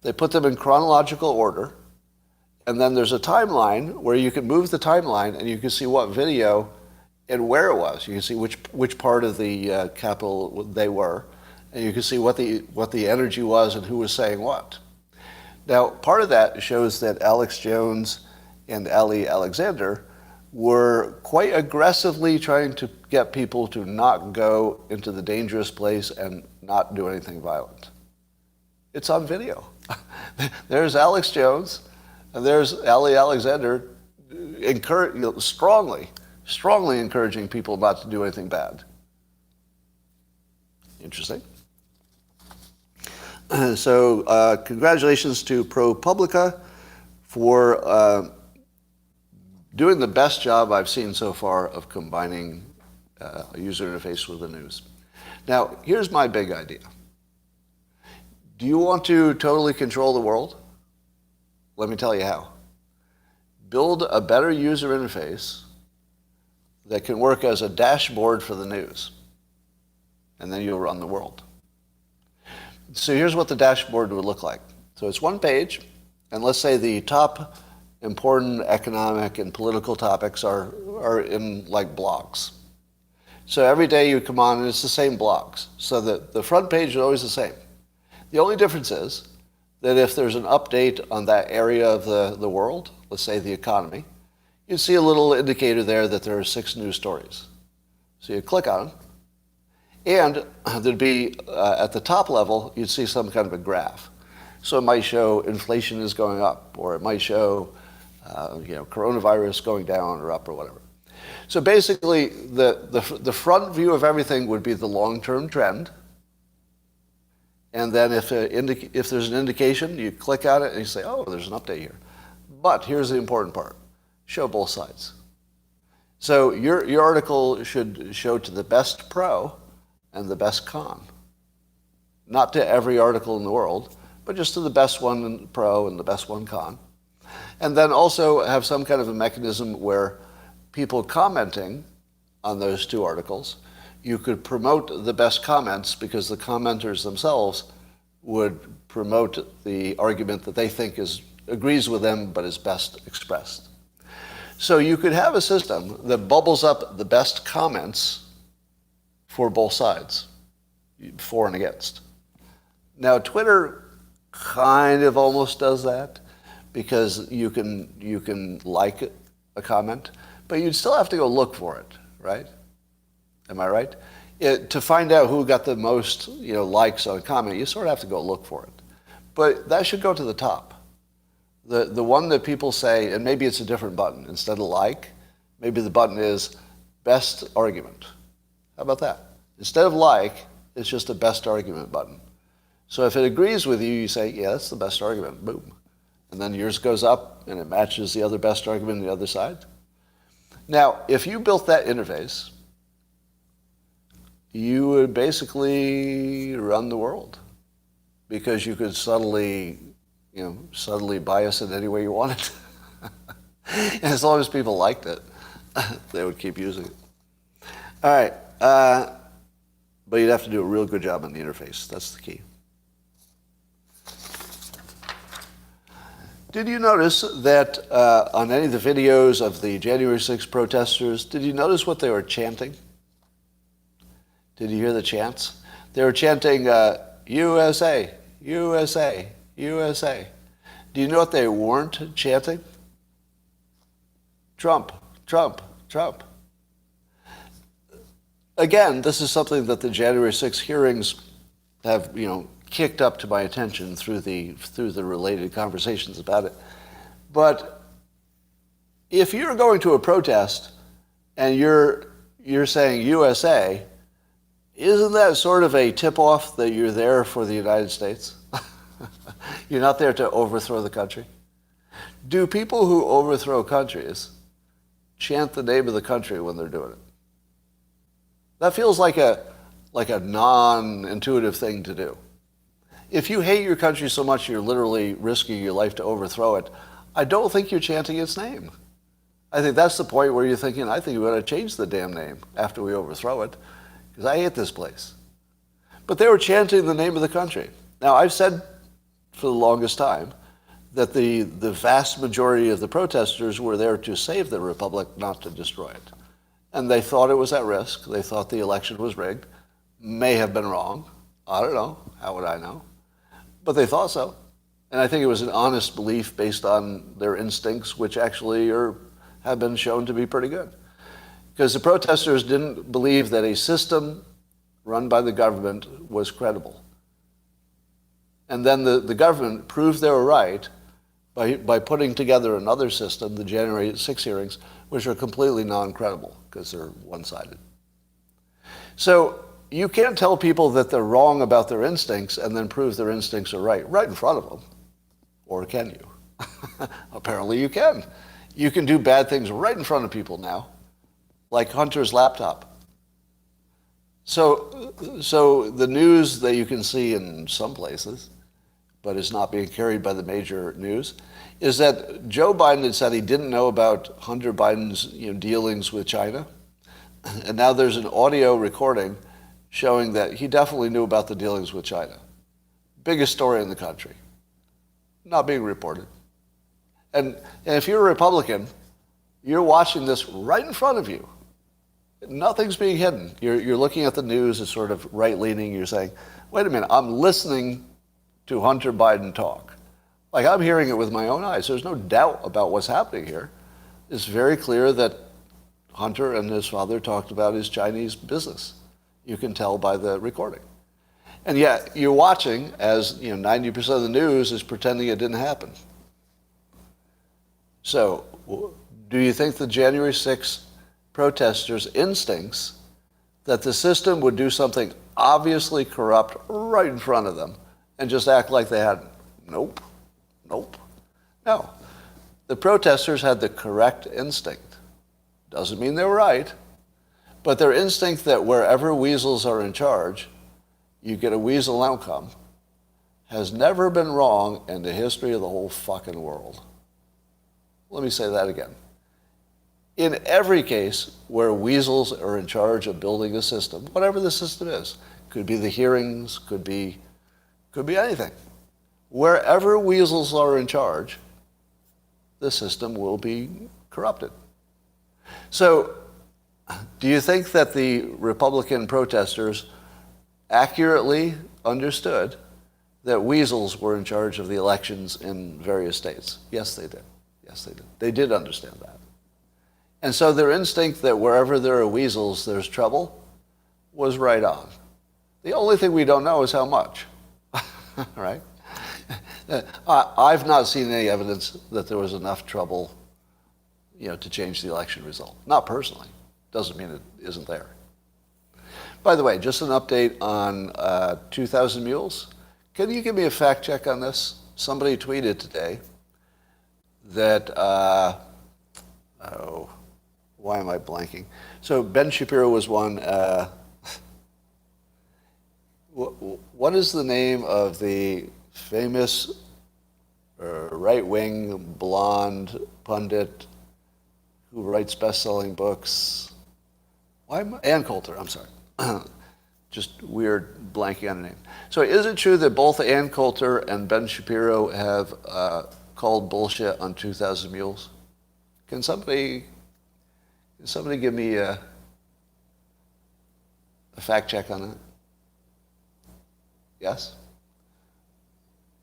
they put them in chronological order, and then there's a timeline where you can move the timeline and you can see what video and where it was. You can see which part of the Capitol they were, and you can see what the energy was and who was saying what. Now, part of that shows that Alex Jones and Ali Alexander were quite aggressively trying to get people to not go into the dangerous place and not do anything violent. It's on video. There's Alex Jones, and there's Ali Alexander strongly encouraging people not to do anything bad. Interesting. So congratulations to ProPublica for doing the best job I've seen so far of combining a user interface with the news. Now, here's my big idea. Do you want to totally control the world? Let me tell you how. Build a better user interface that can work as a dashboard for the news, and then you'll run the world. So here's what the dashboard would look like. So it's one page, and let's say the top important economic and political topics are in like blocks. So every day you come on and it's the same blocks. So the front page is always the same. The only difference is that if there's an update on that area of the world, let's say the economy, you see a little indicator there that there are 6 news stories. So you click on them, and there'd be, at the top level, you'd see some kind of a graph. So it might show inflation is going up, or it might show coronavirus going down or up or whatever. So basically, the front view of everything would be the long-term trend. And then if there's an indication, you click on it and you say, oh, there's an update here. But here's the important part. Show both sides. So your article should show to the best pro and the best con. Not to every article in the world, but just to the best one pro and the best one con. And then also have some kind of a mechanism where people commenting on those 2 articles, you could promote the best comments because the commenters themselves would promote the argument that they think agrees with them but is best expressed. So you could have a system that bubbles up the best comments for both sides, for and against. Now, Twitter kind of almost does that because you can like a comment, but you'd still have to go look for it, right? Am I right? To find out who got the most likes on a comment, you sort of have to go look for it. But that should go to the top. The one that people say, and maybe it's a different button. Instead of like, maybe the button is best argument. How about that? Instead of like, it's just a best argument button. So if it agrees with you, you say, yeah, that's the best argument, boom. And then yours goes up and it matches the other best argument on the other side. Now, if you built that interface, you would basically run the world because you could subtly bias it any way you wanted. And as long as people liked it, they would keep using it. All right. But you'd have to do a real good job on the interface. That's the key. Did you notice that on any of the videos of the January 6th protesters, did you notice what they were chanting? Did you hear the chants? They were chanting, USA, USA, USA. Do you know what they weren't chanting? Trump, Trump, Trump. Again, this is something that the January 6th hearings have, kicked up to my attention through the related conversations about it. But if you're going to a protest and you're saying USA, isn't that sort of a tip-off that you're there for the United States? You're not there to overthrow the country? Do people who overthrow countries chant the name of the country when they're doing it? That feels like a non-intuitive thing to do. If you hate your country so much you're literally risking your life to overthrow it, I don't think you're chanting its name. I think that's the point where you're thinking, I think we ought to change the damn name after we overthrow it, because I hate this place. But they were chanting the name of the country. Now, I've said for the longest time that the vast majority of the protesters were there to save the republic, not to destroy it. And they thought it was at risk. They thought the election was rigged. May have been wrong. I don't know. How would I know? But they thought so. And I think it was an honest belief based on their instincts, which actually have been shown to be pretty good. Because the protesters didn't believe that a system run by the government was credible. And then the government proved they were right by putting together another system, the January 6 hearings, which are completely non-credible because they're one-sided. So you can't tell people that they're wrong about their instincts and then prove their instincts are right in front of them. Or can you? Apparently you can. You can do bad things right in front of people now, like Hunter's laptop. So the news that you can see in some places, but is not being carried by the major news, is that Joe Biden had said he didn't know about Hunter Biden's dealings with China. And now there's an audio recording showing that he definitely knew about the dealings with China. Biggest story in the country. Not being reported. And if you're a Republican, you're watching this right in front of you. Nothing's being hidden. You're looking at the news as sort of right-leaning. You're saying, wait a minute, I'm listening to Hunter Biden talk. Like, I'm hearing it with my own eyes. There's no doubt about what's happening here. It's very clear that Hunter and his father talked about his Chinese business. You can tell by the recording. And yet, you're watching as 90% of the news is pretending it didn't happen. So, do you think the January 6th protesters' instincts that the system would do something obviously corrupt right in front of them and just act like they hadn't? Nope. No. The protesters had the correct instinct. Doesn't mean they were right, but their instinct that wherever weasels are in charge, you get a weasel outcome, has never been wrong in the history of the whole fucking world. Let me say that again. In every case where weasels are in charge of building a system, whatever the system is, could be the hearings, could be anything. Wherever weasels are in charge, the system will be corrupted. So, do you think that the Republican protesters accurately understood that weasels were in charge of the elections in various states? Yes, they did. They did understand that. And so their instinct that wherever there are weasels, there's trouble was right on. The only thing we don't know is how much, right? I've not seen any evidence that there was enough trouble, to change the election result. Not personally. Doesn't mean it isn't there. By the way, just an update on 2,000 Mules. Can you give me a fact check on this? Somebody tweeted today that, why am I blanking? So Ben Shapiro was one. What is the name of the famous right-wing blonde pundit who writes best-selling books? Ann Coulter, I'm sorry. Just weird blanking on the name. So is it true that both Ann Coulter and Ben Shapiro have called bullshit on 2,000 Mules? Can somebody give me a fact check on that? Yes?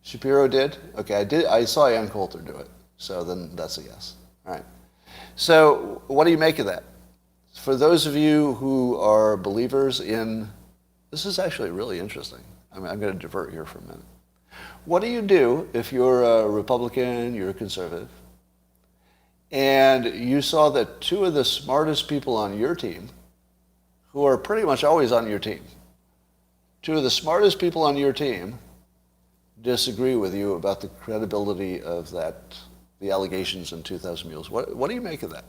Shapiro did? Okay, I saw Ann Coulter do it. So then that's a yes. All right. So what do you make of that? For those of you who are believers in, this is actually really interesting. I'm going to divert here for a minute. What do you do if you're a Republican, you're a conservative, and you saw that two of the smartest people on your team, who are pretty much always on your team, two of the smartest people on your team disagree with you about the credibility of the allegations in 2,000 Mules? What do you make of that?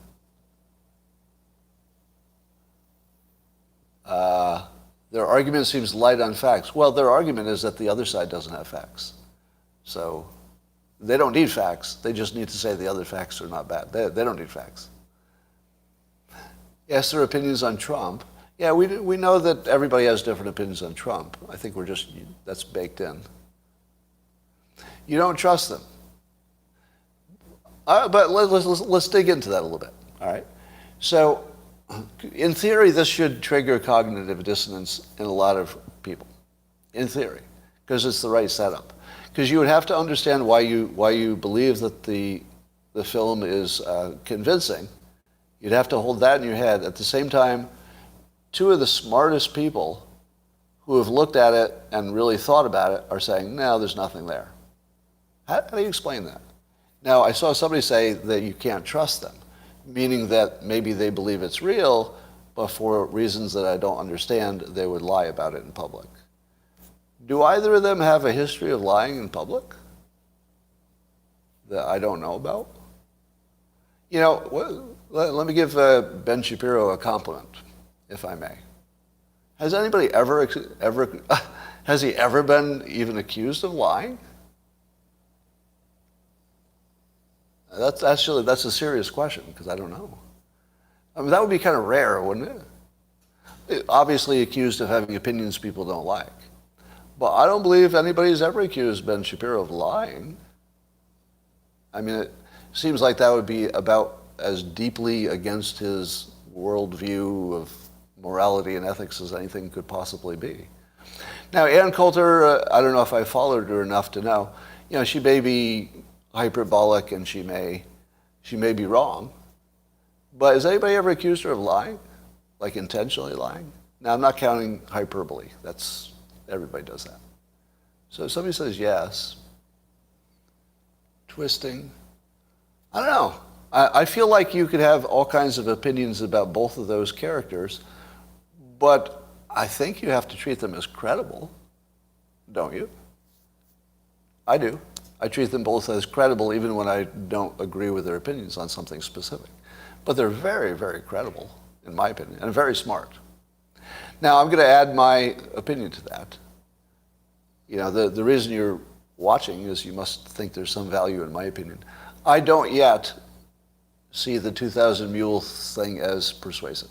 Their argument seems light on facts. Well, their argument is that the other side doesn't have facts. So they don't need facts. They just need to say the other facts are not bad. They don't need facts. Yes, their opinions on Trump. Yeah, we know that everybody has different opinions on Trump. I think that's baked in. You don't trust them. But let's dig into that a little bit, all right? So in theory, this should trigger cognitive dissonance in a lot of people, in theory, because it's the right setup. Because you would have to understand why you believe that the film is convincing. You'd have to hold that in your head. At the same time, two of the smartest people who have looked at it and really thought about it are saying, no, there's nothing there. How do you explain that? Now, I saw somebody say that you can't trust them, meaning that maybe they believe it's real, but for reasons that I don't understand, they would lie about it in public. Do either of them have a history of lying in public that I don't know about? You know, let me give Ben Shapiro a compliment, if I may. Has anybody has he ever been even accused of lying? That's a serious question, because I don't know. I mean, that would be kind of rare, wouldn't it? Obviously accused of having opinions people don't like. But I don't believe anybody's ever accused Ben Shapiro of lying. I mean, it seems like that would be about as deeply against his worldview of morality and ethics as anything could possibly be. Now, Ann Coulter, I don't know if I followed her enough to know, you know, she may be hyperbolic and she may be wrong. But has anybody ever accused her of lying? Like intentionally lying? Now, I'm not counting hyperbole. Everybody does that. So if somebody says yes, twisting, I don't know. I feel like you could have all kinds of opinions about both of those characters, but I think you have to treat them as credible, don't you? I do. I treat them both as credible even when I don't agree with their opinions on something specific. But they're very, very credible, in my opinion, and very smart. Now, I'm going to add my opinion to that. You know, the reason you're watching is you must think there's some value in my opinion. I don't yet see the 2,000 Mules thing as persuasive.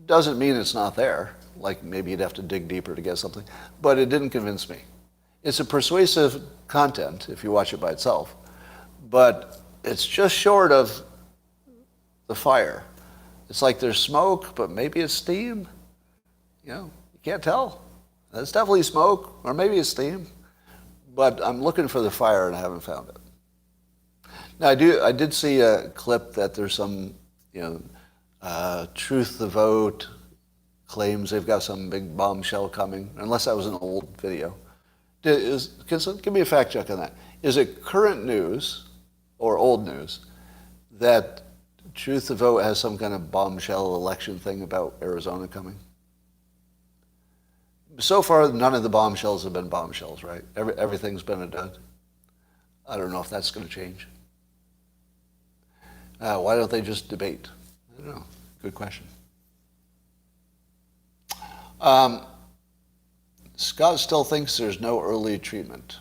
Doesn't mean it's not there, like maybe you'd have to dig deeper to get something, but it didn't convince me. It's a persuasive content if you watch it by itself, but it's just short of the fire. It's like there's smoke, but maybe it's steam. You know, you can't tell. It's definitely smoke, or maybe it's steam, but I'm looking for the fire and I haven't found it. Now, I did see a clip that there's some, Truth the Vote claims they've got some big bombshell coming, unless that was an old video. Give me a fact check on that. Is it current news or old news that Truth the Vote has some kind of bombshell election thing about Arizona coming? So far, none of the bombshells have been bombshells, right? Everything's been a dud. I don't know if that's going to change. Why don't they just debate? I don't know. Good question. Scott still thinks there's no early treatment.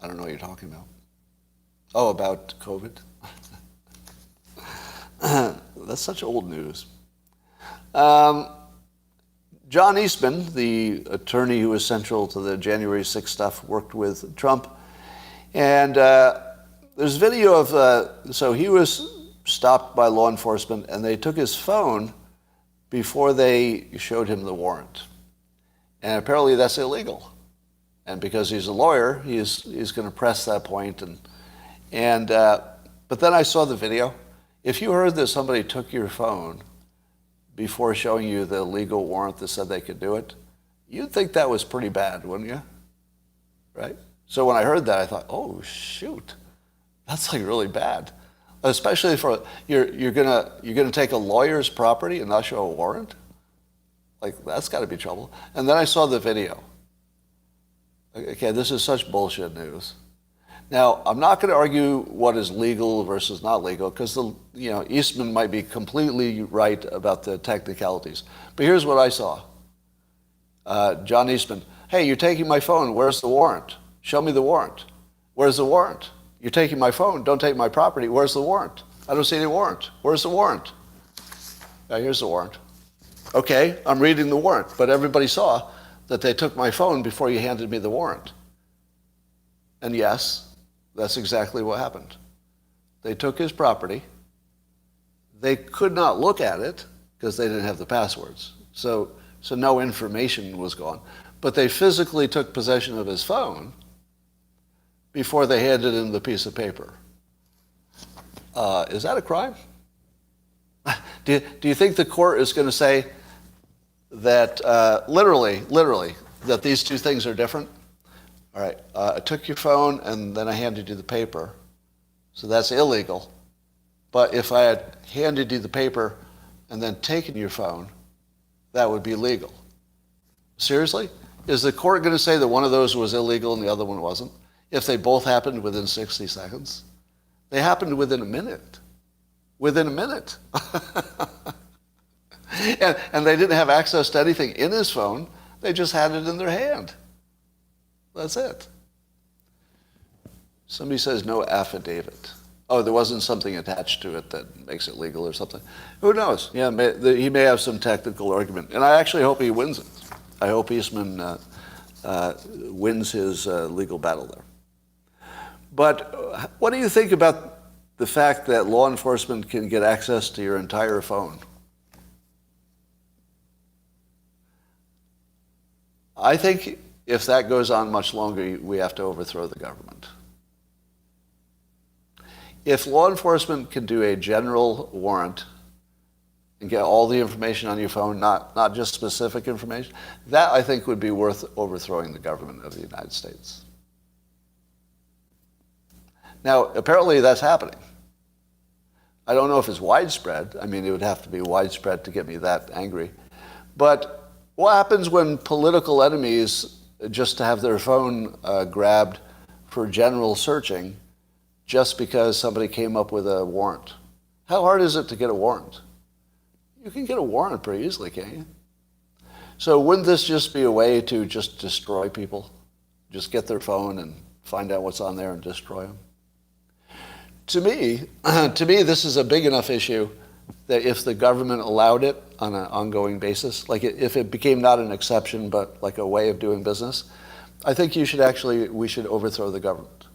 I don't know what you're talking about. Oh, about COVID? That's such old news. John Eastman, the attorney who was central to the January 6th stuff, worked with Trump. And there's video of, so he was stopped by law enforcement and they took his phone before they showed him the warrant. And apparently that's illegal. And because he's a lawyer, he's going to press that point. But then I saw the video. If you heard that somebody took your phone before showing you the legal warrant that said they could do it, you'd think that was pretty bad, wouldn't you? Right? So when I heard that, I thought, oh, shoot, that's like really bad. Especially for, you're gonna take a lawyer's property and not show a warrant? Like, that's got to be trouble. And then I saw the video. Okay, this is such bullshit news. Now, I'm not going to argue what is legal versus not legal, because Eastman might be completely right about the technicalities. But here's what I saw. John Eastman, hey, you're taking my phone. Where's the warrant? Show me the warrant. Where's the warrant? You're taking my phone. Don't take my property. Where's the warrant? I don't see any warrant. Where's the warrant? Here's the warrant. Okay, I'm reading the warrant, but everybody saw that they took my phone before you handed me the warrant. And yes, that's exactly what happened. They took his property. They could not look at it because they didn't have the passwords. So no information was gone. But they physically took possession of his phone before they handed him the piece of paper. Is that a crime? Do you think the court is going to say that literally, that these two things are different? All right, I took your phone and then I handed you the paper. So that's illegal. But if I had handed you the paper and then taken your phone, that would be legal. Seriously? Is the court going to say that one of those was illegal and the other one wasn't? If they both happened within 60 seconds? They happened within a minute. Within a minute. and they didn't have access to anything in his phone. They just had it in their hand. That's it. Somebody says no affidavit. Oh, there wasn't something attached to it that makes it legal or something. Who knows? Yeah, he may have some technical argument. And I actually hope he wins it. I hope Eastman wins his legal battle there. But what do you think about the fact that law enforcement can get access to your entire phone? I think if that goes on much longer, we have to overthrow the government. If law enforcement can do a general warrant and get all the information on your phone, not just specific information, that I think would be worth overthrowing the government of the United States. Now, apparently that's happening. I don't know if it's widespread. I mean, it would have to be widespread to get me that angry. But what happens when political enemies, just to have their phone grabbed for general searching, just because somebody came up with a warrant? How hard is it to get a warrant? You can get a warrant pretty easily, can't you? So wouldn't this just be a way to just destroy people? Just get their phone and find out what's on there and destroy them? To me, this is a big enough issue that if the government allowed it on an ongoing basis, like if it became not an exception but like a way of doing business, I think we should overthrow the government.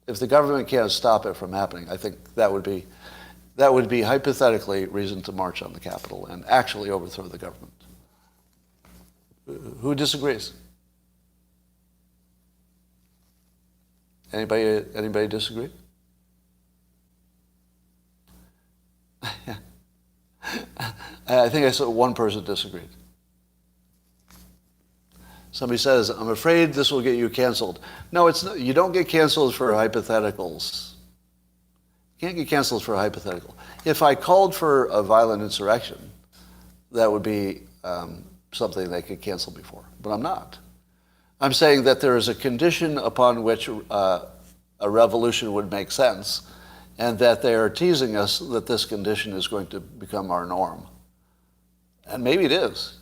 If the government can't stop it from happening, I think that would be hypothetically reason to march on the Capitol and actually overthrow the government. Who disagrees? Anybody disagree? I think I saw one person disagreed. Somebody says, I'm afraid this will get you canceled. No, it's not. You don't get canceled for hypotheticals. You can't get canceled for a hypothetical. If I called for a violent insurrection, that would be something they could cancel before. But I'm not. I'm saying that there is a condition upon which a revolution would make sense, and that they are teasing us that this condition is going to become our norm. And maybe it is.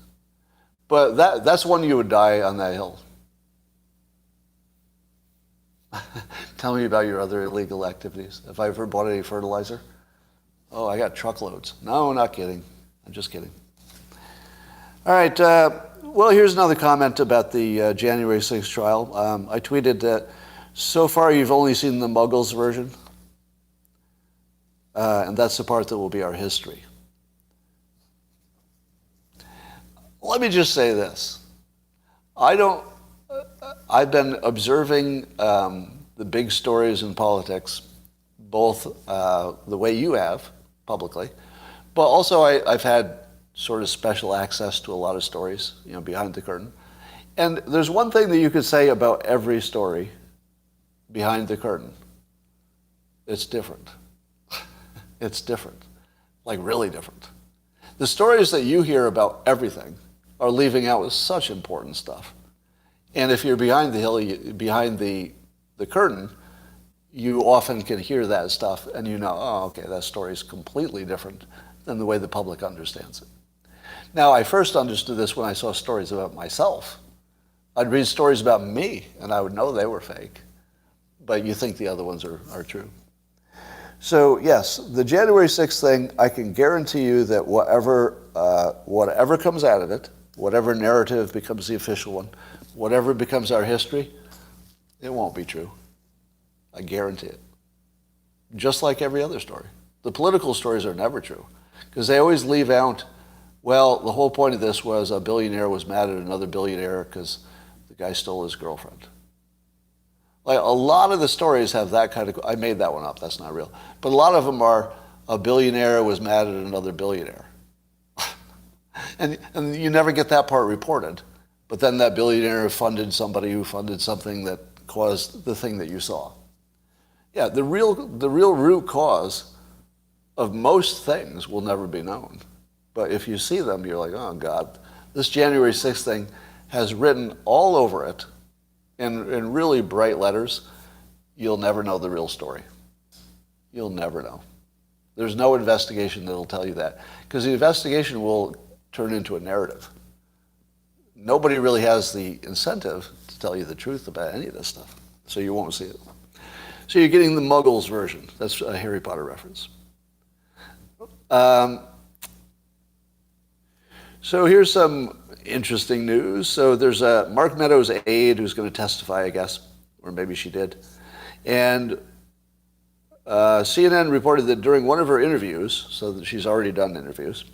But that's one you would die on that hill. Tell me about your other illegal activities. Have I ever bought any fertilizer? Oh, I got truckloads. No, not kidding. I'm just kidding. All right. Well, here's another comment about the January 6th trial. I tweeted that so far you've only seen the Muggles version. And that's the part that will be our history. Let me just say this. I've been observing the big stories in politics, both the way you have publicly, but also I've had sort of special access to a lot of stories, behind the curtain. And there's one thing that you could say about every story behind the curtain. It's different. It's different, like really different. The stories that you hear about everything are leaving out such important stuff. And if you're behind the curtain, you often can hear that stuff and oh, okay, that story is completely different than the way the public understands it. Now, I first understood this when I saw stories about myself. I'd read stories about me, and I would know they were fake. But you think the other ones are true. So, yes, the January 6th thing, I can guarantee you that whatever comes out of it, whatever narrative becomes the official one, whatever becomes our history, it won't be true. I guarantee it. Just like every other story. The political stories are never true, because they always leave out, well, the whole point of this was a billionaire was mad at another billionaire because the guy stole his girlfriend. Like, a lot of the stories have that kind of, I made that one up, that's not real. But a lot of them are, a billionaire was mad at another billionaire. and you never get that part reported. But then that billionaire funded somebody who funded something that caused the thing that you saw. Yeah, the real root cause of most things will never be known. But if you see them, you're like, oh God, this January 6th thing has written all over it in really bright letters, you'll never know the real story. You'll never know. There's no investigation that'll tell you that, because the investigation will turn into a narrative. Nobody really has the incentive to tell you the truth about any of this stuff, so you won't see it. So you're getting the Muggles version. That's a Harry Potter reference. So here's some interesting news. So there's a Mark Meadows' aide who's going to testify, I guess, or maybe she did. And CNN reported that during one of her interviews, so that she's already done interviews,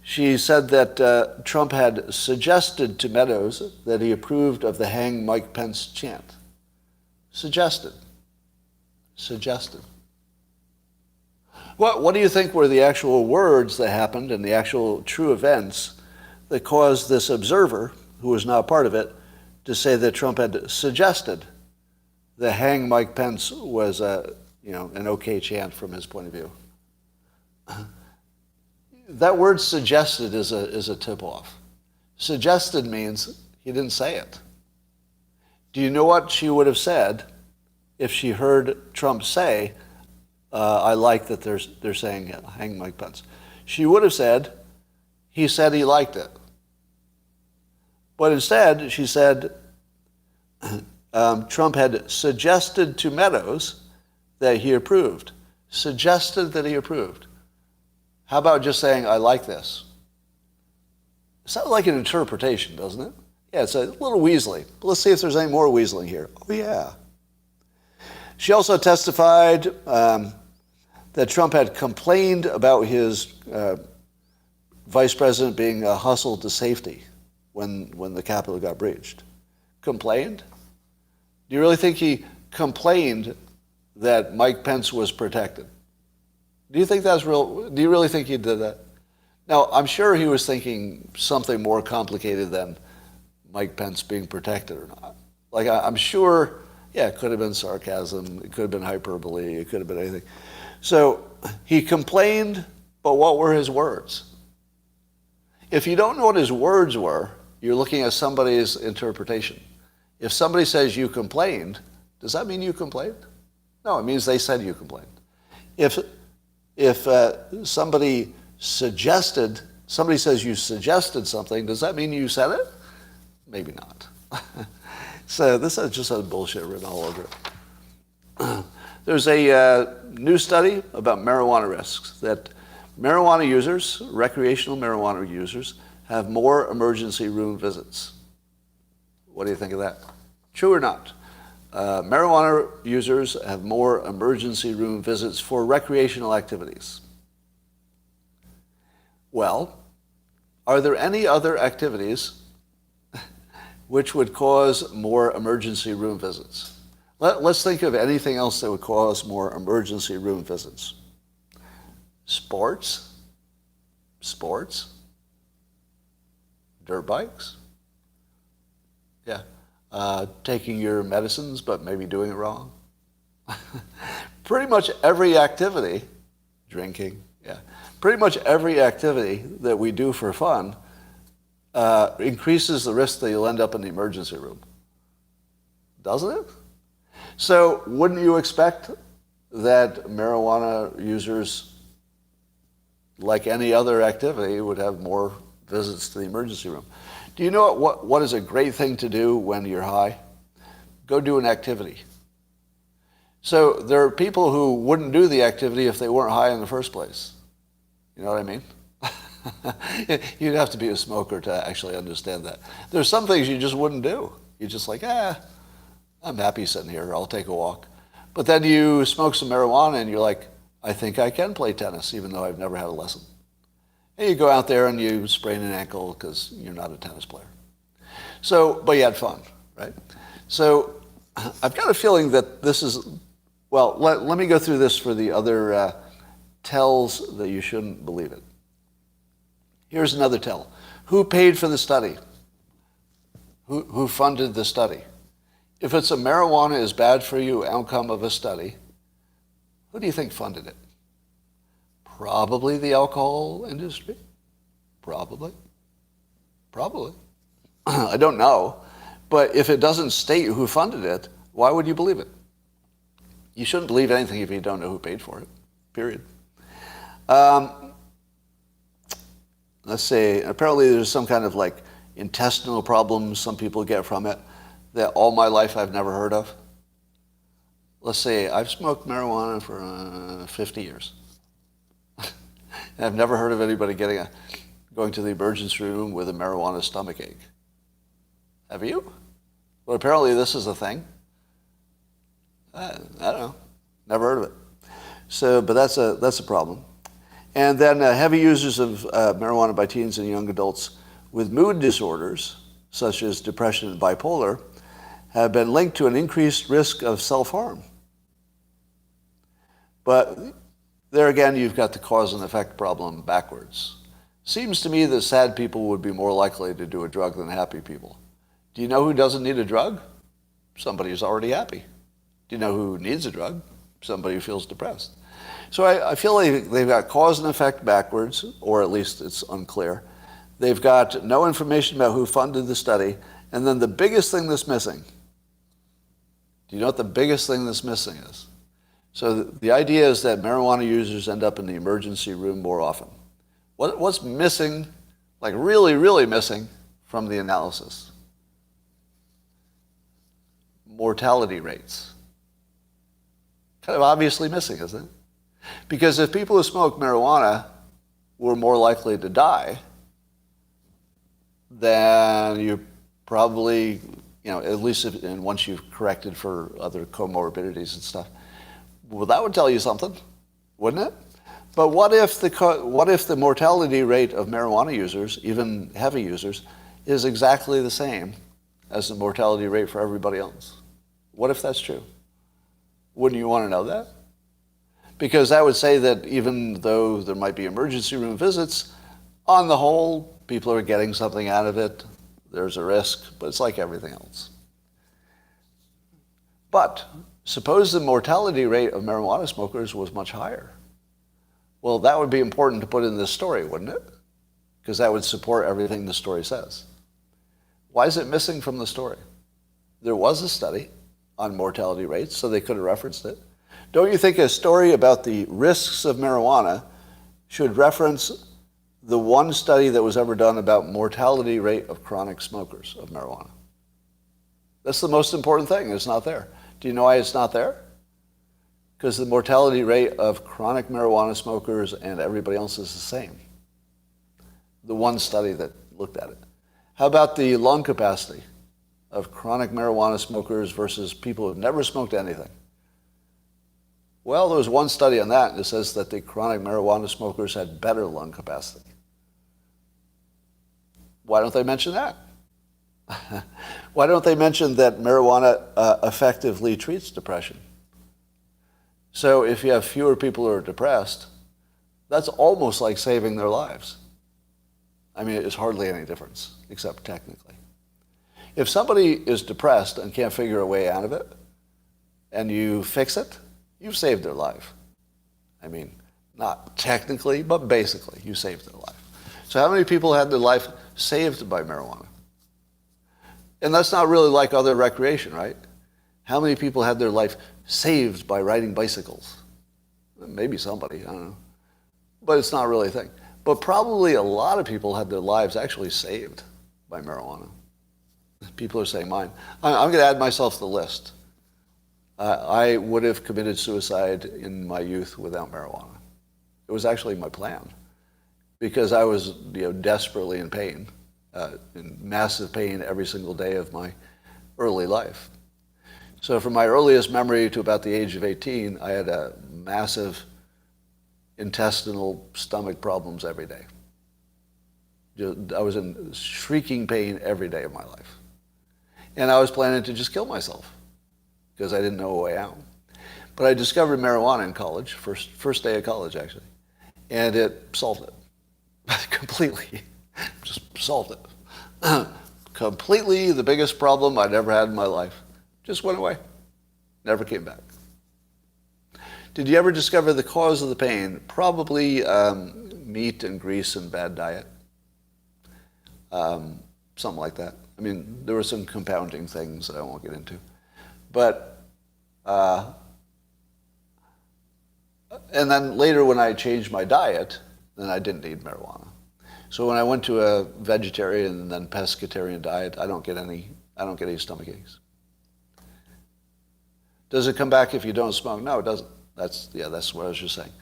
she said that Trump had suggested to Meadows that he approved of the Hang Mike Pence chant. Suggested. What do you think were the actual words that happened and the actual true events that caused this observer, who was not part of it, to say that Trump had suggested that Hang Mike Pence was an okay chant from his point of view? That word suggested is a tip-off. Suggested means he didn't say it. Do you know what she would have said if she heard Trump say, I like that they're saying Hang Mike Pence? She would have said, he said he liked it. But instead, she said, Trump had suggested to Meadows that he approved. Suggested that he approved. How about just saying, I like this? It sounds like an interpretation, doesn't it? Yeah, it's a little weaselly. But let's see if there's any more weaseling here. Oh, yeah. She also testified that Trump had complained about his vice president being hustled to safety when the Capitol got breached. Complained? Do you really think he complained that Mike Pence was protected? Do you think that's real? Do you really think he did that? Now, I'm sure he was thinking something more complicated than Mike Pence being protected or not. Like, I'm sure, yeah, it could have been sarcasm, it could have been hyperbole, it could have been anything. So he complained, but what were his words? If you don't know what his words were, you're looking at somebody's interpretation. If somebody says you complained, does that mean you complained? No, it means they said you complained. If somebody says you suggested something, does that mean you said it? Maybe not. So this is just a bullshit written all over it. There's a new study about marijuana risks, that marijuana users, recreational marijuana users, have more emergency room visits. What do you think of that? True or not? Marijuana users have more emergency room visits for recreational activities. Well, are there any other activities which would cause more emergency room visits? Let's think of anything else that would cause more emergency room visits. Sports, dirt bikes, yeah, taking your medicines but maybe doing it wrong. Pretty much every activity, drinking, yeah, pretty much every activity that we do for fun increases the risk that you'll end up in the emergency room. Doesn't it? So wouldn't you expect that marijuana users, like any other activity, would have more visits to the emergency room? Do you know what is a great thing to do when you're high? Go do an activity. So there are people who wouldn't do the activity if they weren't high in the first place. You know what I mean? You'd have to be a smoker to actually understand that. There's some things you just wouldn't do. You're just like, I'm happy sitting here, I'll take a walk. But then you smoke some marijuana and you're like, I think I can play tennis even though I've never had a lesson. And you go out there and you sprain an ankle because you're not a tennis player. So, but you had fun, right? So I've got a feeling that this is, well, let me go through this for the other tells that you shouldn't believe it. Here's another tell. Who paid for the study? Who funded the study? If it's a marijuana is bad for you outcome of a study, who do you think funded it? Probably the alcohol industry. Probably. I don't know. But if it doesn't state who funded it, why would you believe it? You shouldn't believe anything if you don't know who paid for it, period. Let's say, apparently there's some kind of like intestinal problems some people get from it that all my life I've never heard of. Let's say I've smoked marijuana for 50 years. And I've never heard of anybody going to the emergency room with a marijuana stomach ache. Have you? Well, apparently this is a thing. I don't know. Never heard of it. So, but that's a problem. And then heavy users of marijuana by teens and young adults with mood disorders, such as depression and bipolar, have been linked to an increased risk of self-harm. But there again, you've got the cause and effect problem backwards. Seems to me that sad people would be more likely to do a drug than happy people. Do you know who doesn't need a drug? Somebody who's already happy. Do you know who needs a drug? Somebody who feels depressed. So I feel like they've got cause and effect backwards, or at least it's unclear. They've got no information about who funded the study, and then the biggest thing that's missing. Do you know what the biggest thing that's missing is? So the idea is that marijuana users end up in the emergency room more often. What's missing, like really, really missing from the analysis? Mortality rates. Kind of obviously missing, isn't it? Because if people who smoke marijuana were more likely to die, then you probably, at least once you've corrected for other comorbidities and stuff, well, that would tell you something, wouldn't it? But what if the mortality rate of marijuana users, even heavy users, is exactly the same as the mortality rate for everybody else? What if that's true? Wouldn't you want to know that? Because that would say that even though there might be emergency room visits, on the whole, people are getting something out of it. There's a risk, but it's like everything else. But suppose the mortality rate of marijuana smokers was much higher. Well, that would be important to put in this story, wouldn't it? Because that would support everything the story says. Why is it missing from the story? There was a study on mortality rates, so they could have referenced it. Don't you think a story about the risks of marijuana should reference the one study that was ever done about mortality rate of chronic smokers of marijuana? That's the most important thing. It's not there. Do you know why it's not there? Because the mortality rate of chronic marijuana smokers and everybody else is the same. The one study that looked at it. How about the lung capacity of chronic marijuana smokers versus people who've never smoked anything? Well, there was one study on that, and it says that the chronic marijuana smokers had better lung capacity. Why don't they mention that? Why don't they mention that marijuana effectively treats depression? So if you have fewer people who are depressed, that's almost like saving their lives. I mean, it's hardly any difference, except technically. If somebody is depressed and can't figure a way out of it, and you fix it, you've saved their life. I mean, not technically, but basically, you saved their life. So how many people had their life saved by marijuana? And that's not really like other recreation, right? How many people had their life saved by riding bicycles? Maybe somebody, I don't know. But it's not really a thing. But probably a lot of people had their lives actually saved by marijuana. People are saying mine. I'm going to add myself to the list. I would have committed suicide in my youth without marijuana. It was actually my plan because I was, desperately in pain, in massive pain every single day of my early life. So from my earliest memory to about the age of 18, I had a massive intestinal stomach problems every day. I was in shrieking pain every day of my life. And I was planning to just kill myself because I didn't know a way out. But I discovered marijuana in college, first day of college actually, and it solved it completely. Just solved it. Completely the biggest problem I'd ever had in my life. Just went away. Never came back. Did you ever discover the cause of the pain? Probably meat and grease and bad diet. Something like that. I mean, there were some compounding things that I won't get into. But, and then later when I changed my diet, then I didn't need marijuana. So when I went to a vegetarian and then pescatarian diet, I don't get any stomach aches. Does it come back if you don't smoke? No, it doesn't. That's what I was just saying.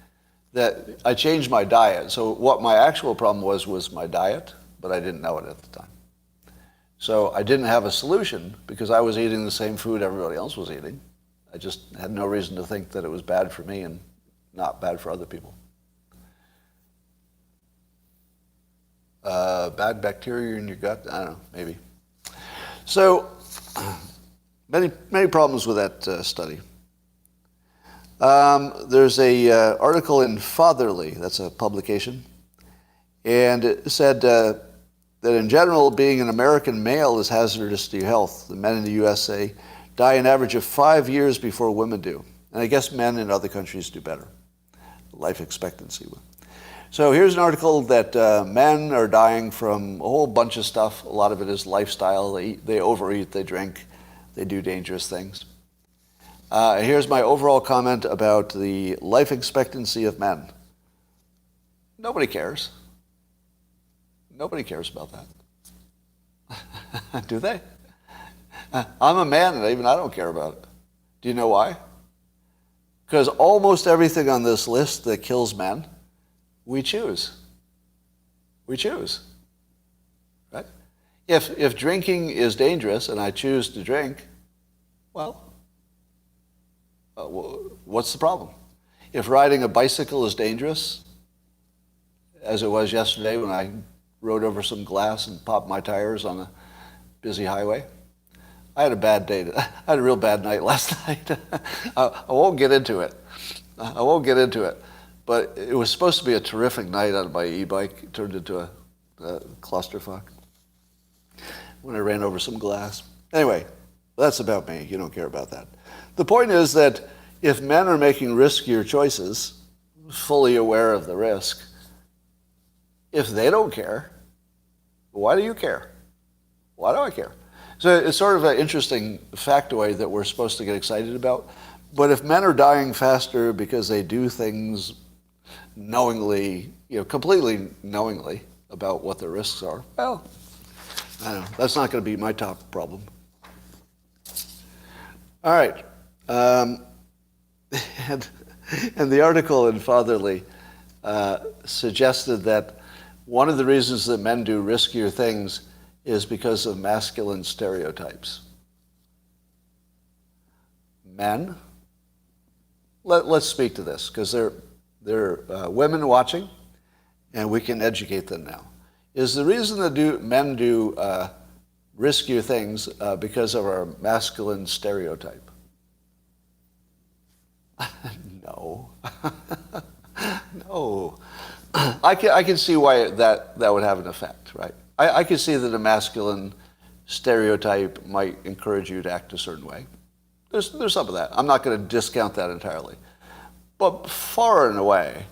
That I changed my diet. So what my actual problem was my diet, but I didn't know it at the time. So I didn't have a solution because I was eating the same food everybody else was eating. I just had no reason to think that it was bad for me and not bad for other people. Bad bacteria in your gut? I don't know, maybe. So many problems with that study. There's a article in Fatherly, that's a publication, and it said that in general, being an American male is hazardous to your health. The men in the USA die an average of 5 years before women do. And I guess men in other countries do better. Life expectancy. So here's an article that men are dying from a whole bunch of stuff. A lot of it is lifestyle. They overeat, they drink, they do dangerous things. Here's my overall comment about the life expectancy of men. Nobody cares. Nobody cares about that. Do they? I'm a man and even I don't care about it. Do you know why? Because almost everything on this list that kills men, we choose. We choose. Right? If drinking is dangerous and I choose to drink, well, what's the problem? If riding a bicycle is dangerous, as it was yesterday when I rode over some glass and popped my tires on a busy highway. I had a bad day. I had a real bad night last night. I won't get into it. But it was supposed to be a terrific night on my e-bike. It turned into a clusterfuck when I ran over some glass. Anyway, that's about me. You don't care about that. The point is that if men are making riskier choices, fully aware of the risk, if they don't care, why do you care? Why do I care? So it's sort of an interesting factoid that we're supposed to get excited about. But if men are dying faster because they do things knowingly, completely knowingly about what the risks are, well, I don't know. That's not going to be my top problem. All right. And the article in Fatherly suggested that one of the reasons that men do riskier things is because of masculine stereotypes. Men, let's speak to this, because there are women watching, and we can educate them now. Is the reason that men do riskier things because of our masculine stereotype? No. No. I can see why that would have an effect, right? I can see that a masculine stereotype might encourage you to act a certain way. There's some of that. I'm not going to discount that entirely. But far and away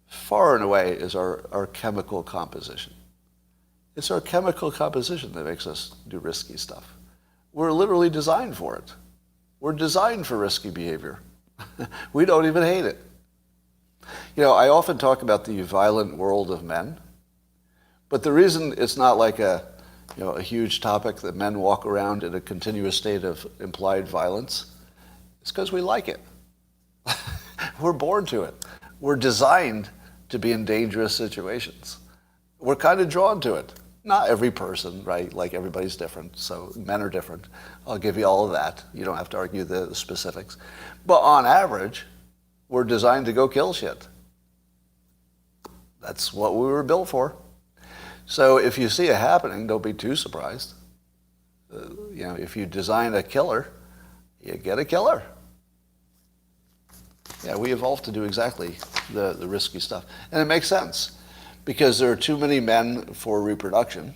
is our chemical composition. It's our chemical composition that makes us do risky stuff. We're literally designed for it. We're designed for risky behavior. We don't even hate it. You know, I often talk about the violent world of men, but the reason it's not like a huge topic that men walk around in a continuous state of implied violence is because we like it. We're born to it. We're designed to be in dangerous situations. We're kind of drawn to it. Not every person, right? Like everybody's different, so men are different. I'll give you all of that. You don't have to argue the specifics. But on average, we're designed to go kill shit. That's what we were built for. So if you see it happening, don't be too surprised. If you design a killer, you get a killer. Yeah, we evolved to do exactly the risky stuff. And it makes sense because there are too many men for reproduction.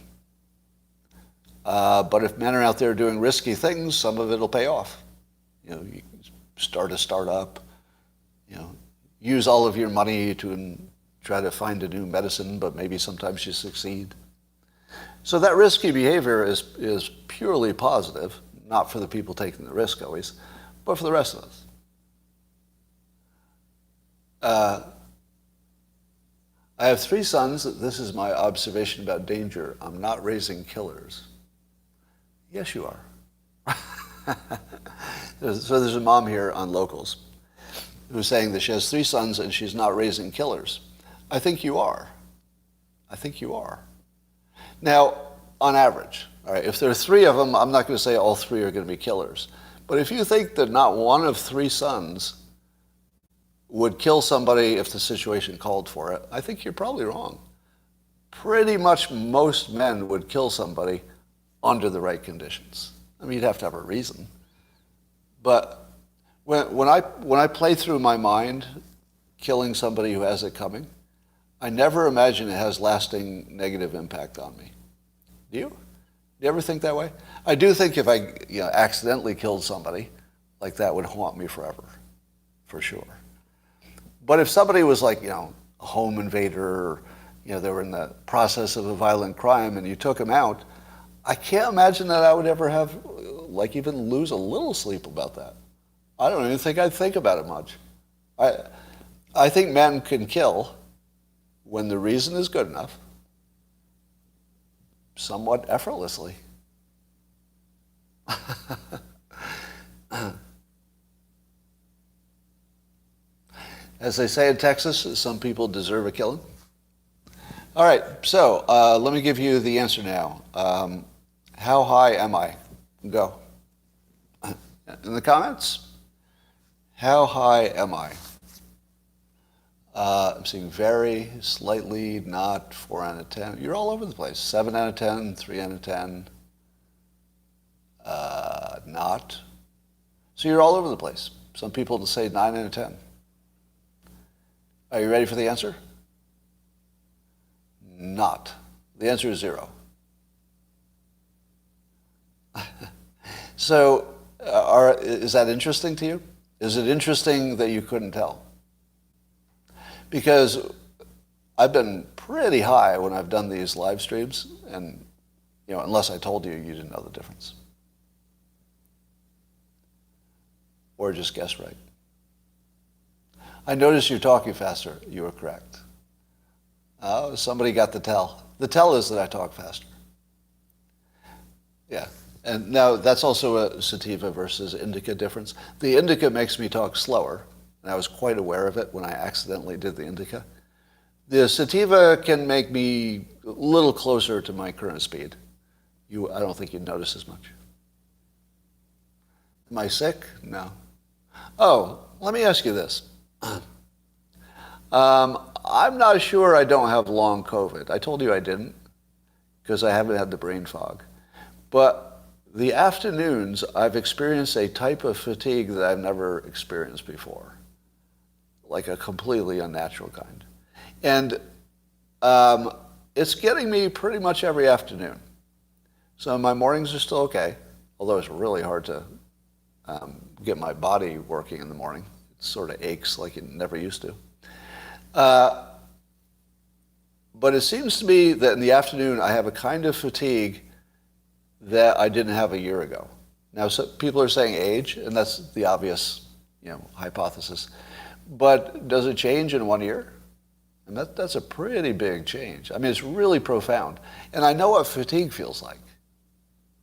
But if men are out there doing risky things, some of it will pay off. You start a startup, use all of your money to try to find a new medicine, but maybe sometimes you succeed. So that risky behavior is purely positive, not for the people taking the risk always, but for the rest of us. I have 3 sons. This is my observation about danger. I'm not raising killers. Yes, you are. So there's a mom here on Locals who's saying that she has 3 sons and she's not raising killers. I think you are. I think you are. Now, on average, all right, if there are 3 of them, I'm not going to say all 3 are going to be killers. But if you think that not one of 3 sons would kill somebody if the situation called for it, I think you're probably wrong. Pretty much most men would kill somebody under the right conditions. I mean, you'd have to have a reason. But when I play through my mind killing somebody who has it coming, I never imagine it has lasting negative impact on me. Do you? Do you ever think that way? I do think if I accidentally killed somebody, like that would haunt me forever, for sure. But if somebody was like, a home invader, or, they were in the process of a violent crime and you took them out, I can't imagine that I would ever have, even lose a little sleep about that. I don't even think I'd think about it much. I think men can kill when the reason is good enough, somewhat effortlessly. As they say in Texas, some people deserve a killing. All right, so let me give you the answer now. How high am I? Go. In the comments, how high am I? I'm seeing very, slightly, not, 4 out of 10. You're all over the place. 7 out of 10, 3 out of 10, not. So you're all over the place. Some people say 9 out of 10. Are you ready for the answer? Not. The answer is 0. So is that interesting to you? Is it interesting that you couldn't tell? Because I've been pretty high when I've done these live streams, and unless I told you, you didn't know the difference. Or just guess right. I noticed you're talking faster. You were correct. Oh, somebody got the tell. The tell is that I talk faster. Yeah. And now that's also a sativa versus indica difference. The indica makes me talk slower, and I was quite aware of it when I accidentally did the indica. The sativa can make me a little closer to my current speed. I don't think you'd notice as much. Am I sick? No. Oh, let me ask you this. I'm not sure I don't have long COVID. I told you I didn't because I haven't had the brain fog. But the afternoons, I've experienced a type of fatigue that I've never experienced before, like a completely unnatural kind. And it's getting me pretty much every afternoon. So my mornings are still okay, although it's really hard to get my body working in the morning. It sort of aches like it never used to. But it seems to me that in the afternoon I have a kind of fatigue that I didn't have a year ago. Now, so people are saying age, and that's the obvious, hypothesis. But does it change in 1 year? And that's a pretty big change. I mean, it's really profound. And I know what fatigue feels like,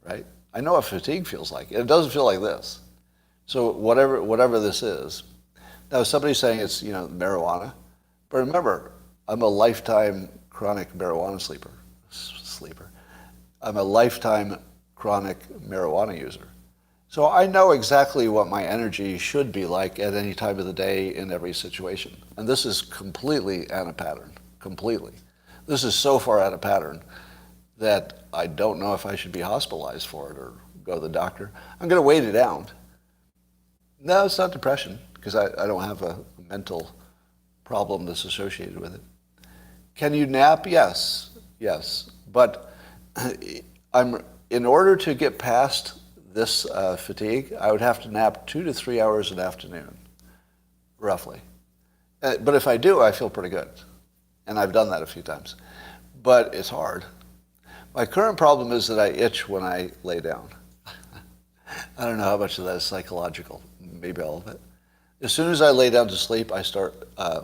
right? I know what fatigue feels like. It doesn't feel like this. So whatever this is. Now, somebody's saying it's, marijuana. But remember, I'm a lifetime chronic marijuana sleeper. I'm a lifetime chronic marijuana user. So I know exactly what my energy should be like at any time of the day in every situation. And this is completely out of pattern, completely. This is so far out of pattern that I don't know if I should be hospitalized for it or go to the doctor. I'm going to wait it out. No, it's not depression, because I don't have a mental problem that's associated with it. Can you nap? Yes. But in order to get past this fatigue, I would have to nap 2 to 3 hours an afternoon, roughly. But if I do, I feel pretty good. And I've done that a few times. But it's hard. My current problem is that I itch when I lay down. I don't know how much of that is psychological, maybe all of it. As soon as I lay down to sleep, I start,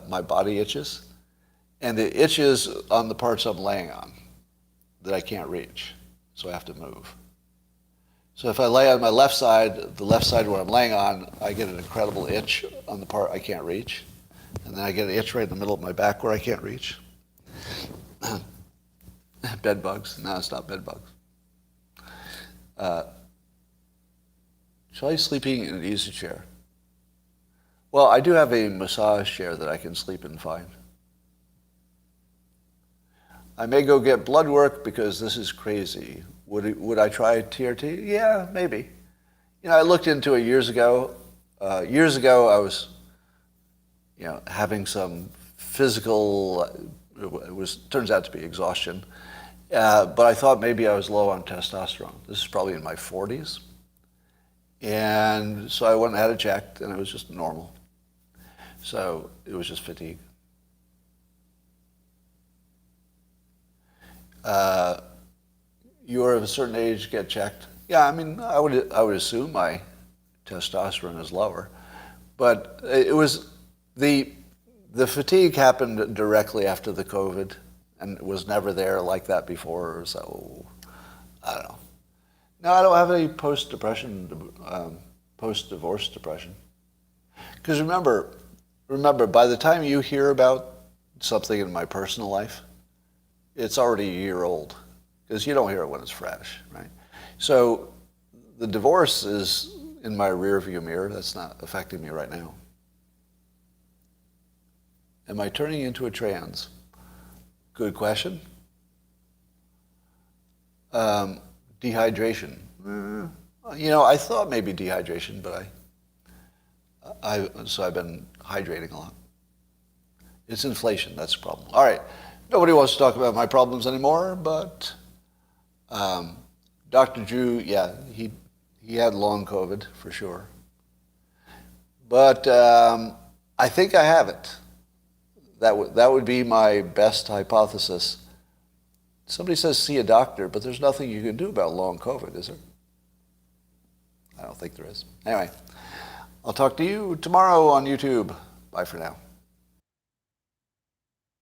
my body itches. And it itches on the parts I'm laying on that I can't reach. So I have to move. So if I lay on my left side, the left side where I'm laying on, I get an incredible itch on the part I can't reach. And then I get an itch right in the middle of my back where I can't reach. Bed bugs. No, it's not bed bugs. Try sleeping in an easy chair. Well, I do have a massage chair that I can sleep in fine. I may go get blood work because this is crazy. Would I try TRT? Yeah, maybe. I looked into it years ago. Years ago, I was, having some physical. Turns out to be exhaustion. But I thought maybe I was low on testosterone. This is probably in my 40s. And so I went and had it checked, and it was just normal. So it was just fatigue. You're of a certain age, get checked. Yeah, I mean, I would assume my testosterone is lower, but it was the fatigue happened directly after the COVID, and it was never there like that before. So I don't know. No, I don't have any post-divorce depression. Because remember, by the time you hear about something in my personal life, it's already a year old, because you don't hear it when it's fresh, right? So the divorce is in my rearview mirror. That's not affecting me right now. Am I turning into a trans? Good question. Dehydration. I thought maybe dehydration, but so I've been hydrating a lot. It's inflation, that's the problem. All right. Nobody wants to talk about my problems anymore, but Dr. Drew, yeah, he had long COVID for sure. But I think I have it. That would be my best hypothesis. Somebody says see a doctor, but there's nothing you can do about long COVID, is there? I don't think there is. Anyway, I'll talk to you tomorrow on YouTube. Bye for now.